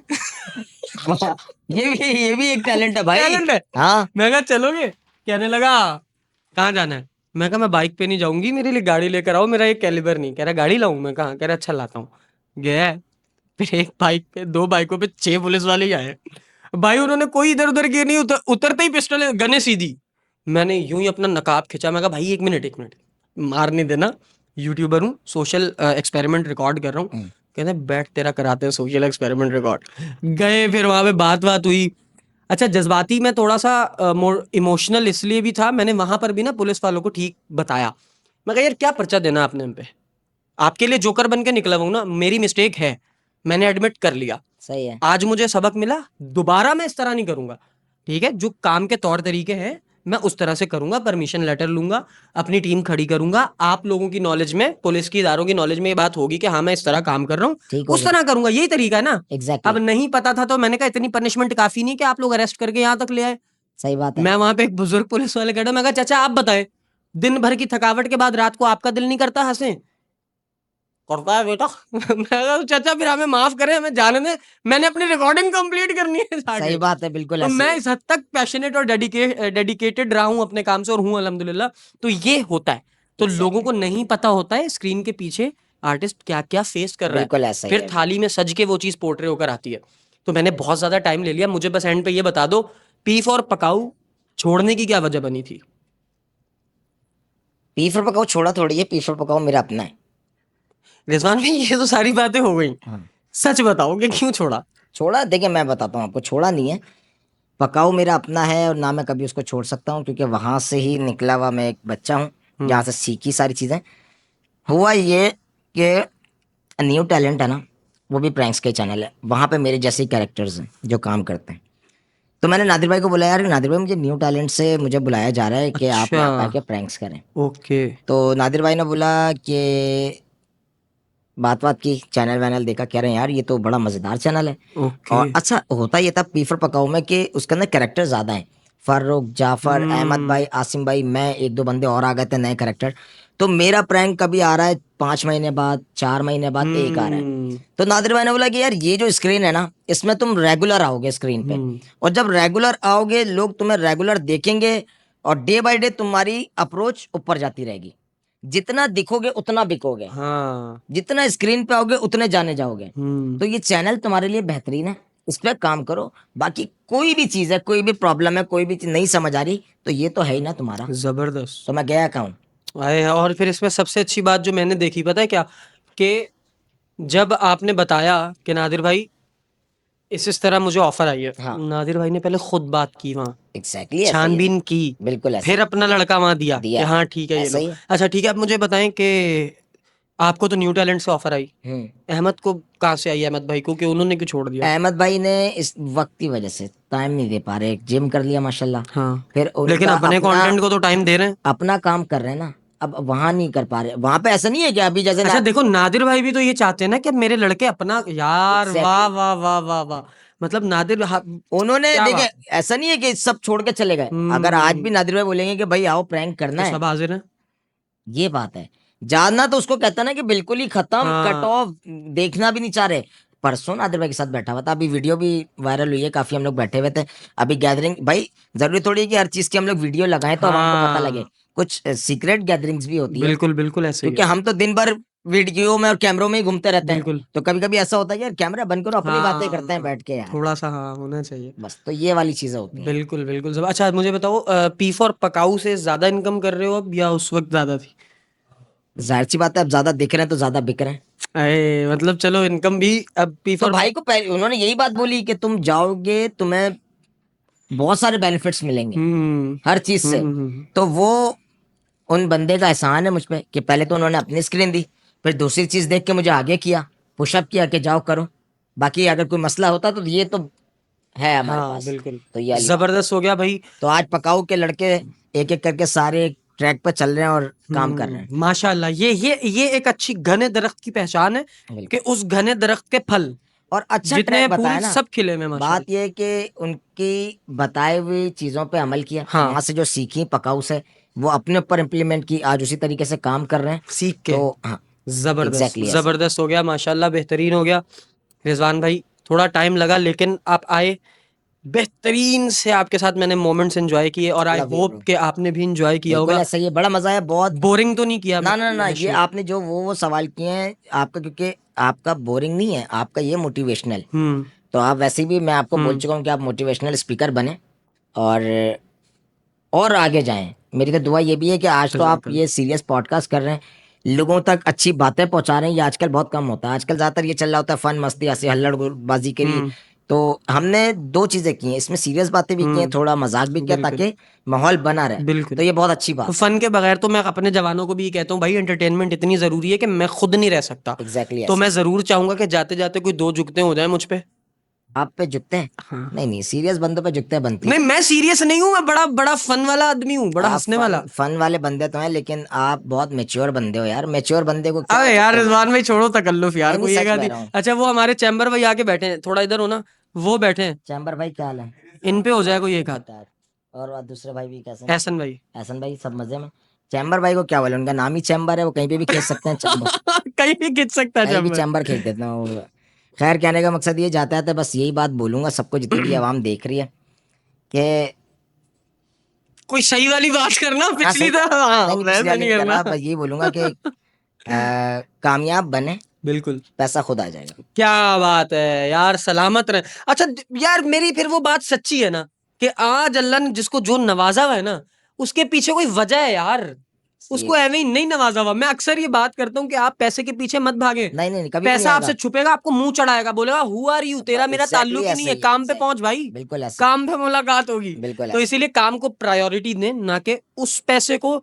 ये भी एक टैलेंट है भाई। टैलेंट है। हाँ मैं कहा चलोगे? कहने लगा कहाँ जाना है? मैं कहा मैं बाइक पे नहीं जाऊंगी, मेरे लिए गाड़ी लेकर आओ, मेरा एक कैलिबर नहीं। कह रहा गाड़ी लाऊं? मैं कहा, कह रहा अच्छा लाता हूँ। गया, फिर एक बाइक पे, 2 बाइकों पे 6 पुलिस वाले ही आए भाई। उन्होंने कोई इधर उधर किया नहीं, उतरते ही पिस्टल गने सीधी। मैंने यूं ही अपना नकाब खींचा, मैं कहा भाई एक मिनट मार नहीं देना, यूट्यूबर हूँ, सोशल एक्सपेरिमेंट रिकॉर्ड कर रहा हूँ। कहते बैठ तेरा कराते हैं सोशल एक्सपेरिमेंट रिकॉर्ड। गए, फिर वहां पे बात हुई। अच्छा, जज्बाती मैं थोड़ा सा इमोशनल इसलिए भी था, मैंने वहां पर भी ना पुलिस वालों को ठीक बताया। मैं कहा यार क्या पर्चा देना आपने हम पे, आपके लिए जोकर बन के निकला हूं ना, मेरी मिस्टेक है, मैंने एडमिट कर लिया। सही है। आज मुझे सबक मिला, दोबारा मैं इस तरह नहीं करूंगा। ठीक है, जो काम के तौर तरीके हैं मैं उस तरह से करूंगा, परमिशन लेटर लूंगा, अपनी टीम खड़ी करूंगा, आप लोगों की नॉलेज में, पुलिस की इदारों की नॉलेज में ये बात होगी कि हाँ मैं इस तरह काम कर रहा हूँ, ठीक हो उस गया। तरह करूंगा, यही तरीका है ना। एग्जैक्टली। अब नहीं पता था तो मैंने कहा इतनी पनिशमेंट काफी नहीं कि आप लोग अरेस्ट करके यहाँ तक ले आए। सही बात है। मैं वहां पे एक बुजुर्ग पुलिस वाले खड़ा, मैं कहा चाचा आप बताएं, दिन भर की थकावट के बाद रात को आपका दिल नहीं करता हंसे? करता है बेटा। मैं कहा चाचा फिर हमें माफ करें, हमें जाने दें, मैंने अपनी रिकॉर्डिंग कंप्लीट करनी है सही जाके। बात है, बिल्कुल तो ऐसे मैं ही। इस हद तक पैशनेट और डेडिकेटेड रहा हूं अपने काम से, और हूं अल्हम्दुलिल्लाह। तो ये होता है, तो लोगों को नहीं पता होता है स्क्रीन के पीछे आर्टिस्ट क्या क्या फेस कर रहा है, बिल्कुल ऐसा ही फिर है। थाली में सज के वो चीज पोर्ट्रे होकर आती है। तो मैंने बहुत ज्यादा टाइम ले लिया, मुझे बस एंड पे ये बता दो, पी फॉर पकाऊ छोड़ने की क्या वजह बनी थी? पी फॉर पकाओ छोड़ा थोड़ी है, पी फॉर पकाओ मेरा अपना है। रिजवान भाई ये तो सारी बातें हो गई, हाँ। सच बताओ कि क्यों छोड़ा? छोड़ा, देखिए मैं बताता हूँ आपको, छोड़ा नहीं है। पकाओ मेरा अपना है और ना मैं कभी उसको छोड़ सकता हूँ, क्योंकि वहां से ही निकला हुआ मैं एक बच्चा हूँ, जहाँ से सीखी सारी चीजें। हुआ ये कि न्यू टैलेंट है ना, वो भी प्रैंक्स के चैनल है, वहां पे मेरे जैसे कैरेक्टर्स हैं जो काम करते हैं। तो मैंने नादिर भाई को बोला, यार नादिर भाई मुझे न्यू टैलेंट से मुझे बुलाया जा रहा है कि आप अच्छा, यहाँ पे आके प्रैंक्स करें। ओके तो नादिर भाई ने बोला कि बात की, चैनल वैनल देखा, कह रहे हैं यार ये तो बड़ा मजेदार चैनल है। ओके। और अच्छा होता ये था पीफर पकाओ में कि उसके अंदर कैरेक्टर ज्यादा हैं, फारूक, जाफर, अहमद भाई, आसिम भाई, मैं, एक दो बंदे और आ गए थे नए कैरेक्टर। तो मेरा प्रैंक कभी आ रहा है 5 महीने बाद, 4 महीने बाद एक आ रहा है। तो नादिर भाई ने बोला कि यार ये जो स्क्रीन है ना, इसमें तुम रेगुलर आओगे स्क्रीन पे, और जब रेगुलर आओगे लोग तुम्हें रेगुलर देखेंगे, और डे बाय डे तुम्हारी अप्रोच ऊपर जाती रहेगी। जितना दिखोगे उतना बिकोगे, हाँ। जितना स्क्रीन पे आओगे उतने जाने जाओगे। हम्म। तो ये चैनल तुम्हारे लिए बेहतरीन है, इस पे काम करो। बाकी कोई भी चीज है, कोई भी प्रॉब्लम है, कोई भी चीज नहीं समझ आ रही, तो ये तो है ही ना तुम्हारा। जबरदस्त। तो मैं गया कहूँ। आए, और फिर इसमें सबसे अच्छी बात जो मैंने देखी पता है क्या, कि जब आपने बताया कि नादिर भाई इस तरह मुझे ऑफर आई है, हाँ नादिर भाई ने पहले खुद बात की वहाँ, एग्जैक्टली ऐसा ही है। छानबीन की, बिल्कुल ऐसा फिर अपना लड़का वहां दिया कि दिया, हाँ ठीक है ये ऐसा लो। ही है। अच्छा ठीक है, आप मुझे बताएं कि आपको तो न्यू टैलेंट से ऑफर आई, अहमद को कहाँ से आई, अहमद भाई को, कि उन्होंने क्यों छोड़ दिया? अहमद भाई ने इस वक्त की वजह से टाइम नहीं दे पा रहे, जिम कर लिया माशाल्लाह। हाँ, फिर लेकिन उनका अपने अपना कंटेंट को तो टाइम दे रहे हैं। अपना काम कर रहे हैं ना, अब वहां नहीं कर पा रहे। वहां पे ऐसा नहीं है कि अभी जैसे अच्छा देखो, नादिर भाई भी तो ये चाहते हैं ना कि मेरे लड़के अपना, यार Exactly. वाह वाह वाह वाह वाह, मतलब नादिर उन्होंने क्या देखे, बात है। ऐसा नहीं है कि सब छोड़ के चले गए। अगर आज भी नादिर भाई बोलेंगे कि भाई आओ प्रैंक करना तो है, सब हाजिर हैं। ये बात है। जानना तो उसको कहता ना कि बिल्कुल ही खत्म, कट हाँ, ऑफ, देखना भी नहीं चाह रहे। परसों नादिर भाई के साथ बैठा हुआ था, अभी वीडियो भी वायरल हुई है, काफी हम लोग बैठे हुए थे। अभी गैदरिंग, भाई जरूरी थोड़ी है कि हर चीज की हम लोग वीडियो लगाएं तो अब हमको पता लगे, हाँ, कुछ सीक्रेट गैदरिंग्स भी होती है। बिल्कुल बिल्कुल ऐसे ही क्योंकि है। हम तो दिन भर वीडियो में और कैमरों में ही घूमते रहते हैं। बिल्कुल। तो कभी कभी ऐसा होता है यार कैमरा बंद करो, अपनी बातें करते हैं हाँ, बैठ के यार। थोड़ा सा हाँ होना चाहिए। बस तो ये वाली चीजें होती हैं। बिल्कुल बिल्कुल सब। अच्छा मुझे बताओ, पी फॉर पकाऊ से ज्यादा इनकम कर रहे हो अब, या उस वक्त ज्यादा थी? जाहिर सी बात है, अब ज्यादा दिख रहे हैं तो ज्यादा बिक रहे हैं। अरे मतलब चलो इनकम भी अब पी तो फॉर। भाई को पहले उन्होंने यही बात बोली कि तुम जाओगे तुम्हें बहुत सारे बेनिफिट्स मिलेंगे हम्म हर चीज से। तो वो उन बंदे का एहसान है मुझ पे कि पहले तो उन्होंने अपनी स्क्रीन दी, फिर दूसरी चीज देख के मुझे आगे किया, पुशअप किया कि जाओ करो। बाकी अगर कोई मसला होता तो ये तो है हमारे हाँ पास। बिल्कुल, तो ये वाली बात। जबरदस्त हो गया भाई। तो आज पकाऊ के लड़के एक एक करके सारे ट्रैक पर चल रहे हैं और काम कर रहे हैं। माशाल्लाह, ये एक अच्छी घने दरख्त की पहचान है कि बिल्कुल। उस घने दरख्त के फल और अच्छा जितने ट्रैक फूल बताया ना, सब खिले में माशाल्लाह। बात ये है कि उनकी बताई हुई चीजों पे अमल किया, हाँ। वहां से जो सीखी पकाऊ से वो अपने ऊपर इम्प्लीमेंट की, आज उसी तरीके से काम कर रहे हैं। सीख के तो हाँ, जबरदस्त एग्जैक्टली ऐसा। जबरदस्त हो गया माशाल्लाह, बेहतरीन हो गया। रिजवान भाई थोड़ा टाइम लगा लेकिन आप आए, बेहतरीन से आपके साथ मैंने मोमेंट्स एंजॉय किए और आई Love you, होप bro. कि आपने भी एंजॉय किया बिल्कुल होगा। ऐसा ही है, बड़ा मजा है बहुत। बोरिंग तो नहीं किया ना ना ना, मैंने ये शो? आपने जो वो सवाल किए हैं आपका, क्योंकि आपका बोरिंग नहीं है, आपका ये मोटिवेशनल। तो आप वैसे भी, मैं आपको बोल चुका हूँ कि आप मोटिवेशनल स्पीकर बने और आगे जाएं। मेरी तो दुआ ये भी है कि आज तो आप ये सीरियस पॉडकास्ट कर रहे हैं, लोगों तक अच्छी बातें पहुंचा रहे हैं। ये आजकल बहुत कम होता है, आजकल ज्यादातर ये चल रहा होता है फन मस्ती हंसी हल्लड़बाजी के लिए। तो हमने दो चीजें की हैं इसमें, सीरियस बातें भी की हैं, थोड़ा मजाक भी किया, ताकि माहौल बना रहे। बिल्कुल। तो ये बहुत अच्छी बात। फन के बगैर तो मैं अपने जवानों को भी ये कहता हूँ भाई, एंटरटेनमेंट इतनी जरूरी है कि मैं खुद नहीं रह सकता। एग्जैक्टली तो ऐसा। मैं जरूर चाहूंगा कि जाते जाते कोई दो जुगते हो जाए मुझ पे। आप पे झुकते हैं? हाँ। नहीं नहीं, सीरियस बंदों पे झुकते हैं बनती नहीं, है। मैं सीरियस नहीं हूँ, मैं बड़ा बड़ा फन वाला आदमी हूँ, बड़ा आप हंसने वाला। फन वाले बंदे तो हैं, लेकिन आप बहुत मेच्योर बंदे हो यार। मेच्योर बंदे को क्या अबे यार झुकते हैं? रिजवान भाई छोड़ो तकल्लुफ यार, नहीं नहीं, कोई एक सच कह आदमी। रहा हूँ। अच्छा वो हमारे चैम्बर भाई आके बैठे हैं, थोड़ा इधर हो ना, वो बैठे हैं, चैम्बर भाई क्या हाल है? इन पे हो जाए कोई एक हाथ। बता। और दूसरे भाई भी कैसे हैं? एहसन भाई। एहसन भाई सब मजे में। चैम्बर भाई को क्या बोले, उनका नाम ही चैम्बर है, वो कहीं पे भी खींच सकते हैं चैम्बर। कहीं भी खींच सकता है कहीं भी चैम्बर। चैम्बर खींच देता हूँ। खैर, कहने का मकसद ये जाता है, बस यही बात बोलूंगा सबको, जितनी भी आवाम देख रही है कि कोई सही वाली बात करना, हाँ पिछली सही। तरह। हाँ, नहीं नहीं, वैसे पिछले वाले नहीं नहीं कर रहा, करना। बस यही बोलूंगा कि कामयाब बने, बिल्कुल, पैसा खुद आ जाएगा। क्या बात है यार, सलामत रहे। अच्छा यार, मेरी फिर वो बात सच्ची है ना कि आज अल्लाह ने जिसको जो नवाजा हुआ है ना, उसके पीछे कोई वजह है यार, उसको ये एवं ही नहीं नवाजा हुआ। मैं अक्सर ये बात करता हूँ कि आप पैसे के पीछे मत भागे। नहीं नहीं, कभी भी नहीं पैसा आएगा। आपसे छुपेगा, आपको मुंह चढ़ाएगा, बोलेगा हु आर यू, तेरा मेरा एग्जैक्टली ताल्लुक ही नहीं ऐसा है, ही है, काम पे exactly। पहुंच भाई, बिल्कुल ऐसा। काम पे मुलाकात होगी। बिल्कुल तो ऐसा। इसीलिए काम को प्रायोरिटी दें, ना कि उस पैसे को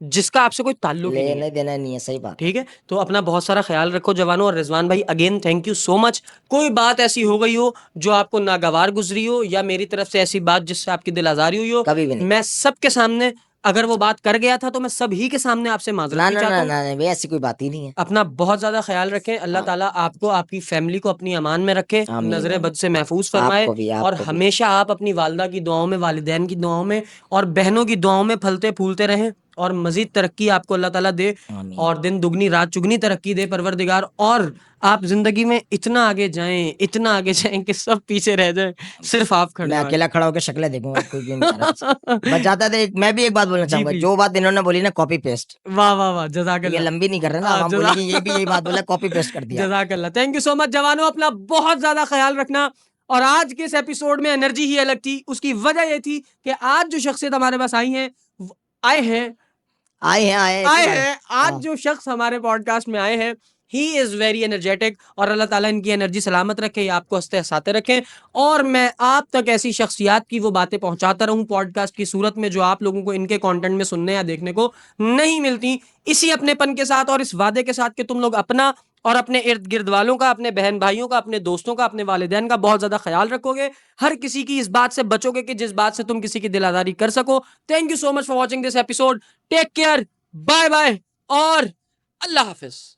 जिसका आपसे कोई ताल्लुक ही नहीं है। लेने देना नहीं है, सही बात। ठीक है, तो अपना बहुत सारा ख्याल रखो जवानों। और रिजवान भाई again thank you so much. कोई बात ऐसी हो गई हो जो आपको नागवार गुजरी हो, या मेरी तरफ से ऐसी बात जिससे आपकी दिल आजारी हुई हो, कभी भी नहीं। मैं सबके सामने, अगर वो बात कर गया था तो मैं सभी के सामने आपसे माजरत ना भी ना चाहता ना हूँ। ना, वे ऐसी कोई बात ही नहीं है। अपना बहुत ज्यादा ख्याल रखें, अल्लाह हाँ। ताला आपको, आपकी फैमिली को अपनी अमान में रखे, आमीन नजर आमीन। बद से महफूज फरमाए। आपको भी, और आपको भी। हमेशा आप अपनी वालदा की दुआओं में, वालिदैन की दुआओं में और बहनों की दुआओं में फलते फूलते रहें, और मजीद तरक्की आपको अल्लाह ताला दे, आमीन। और दिन दुगनी रात चुगनी तरक्की दे परवरदिगार। और आप जिंदगी में इतना आगे जाएं, इतना आगे जाएं कि सब पीछे रह जाए, सिर्फ आप खड़े मैं हो। अकेला खड़ा होकर शक्लें देखूंगा, कोई भी नहीं आ रहा। बस जाता था, मैं भी एक बात बोलना जी चाहूंगा, प्लीज। जो बात इन्होंने बोली ना, कॉपी पेस्ट। वाह वाह वाह, ये जज़ाकल्लाह। लंबी नहीं कर रहे ना, हम बोलेंगे ये भी यही बात बोला, कॉपी पेस्ट कर दिया। जज़ाकल्लाह, थैंक यू सो मच जवानों, अपना बहुत ज्यादा ख्याल रखना। और आज के इस एपिसोड में एनर्जी ही अलग थी, उसकी वजह ये थी कि आज जो शख्सियत हमारे पास आई है, आए हैं आए हैं, आए हैं, आए क्यों आए? हैं आज हाँ। जो शख्स हमारे पॉडकास्ट में आए हैं, ही इज वेरी एनर्जेटिक। और अल्लाह ताला इनकी एनर्जी सलामत रखे, ये आपको हंसते हंसाते रखें, और मैं आप तक ऐसी शख्सियात की वो बातें पहुंचाता रहूं पॉडकास्ट की सूरत में, जो आप लोगों को इनके कंटेंट में सुनने या देखने को नहीं मिलती। इसी अपनेपन के साथ और इस वादे के साथ कि तुम लोग अपना और अपने इर्द गिर्द वालों का, अपने बहन भाइयों का, अपने दोस्तों का, अपने वालिदैन का बहुत ज्यादा ख्याल रखोगे, हर किसी की इस बात से बचोगे कि जिस बात से तुम किसी की दिल आजारी कर सको। Thank you so much for watching this episode. Take care, bye bye और अल्लाह हाफिज।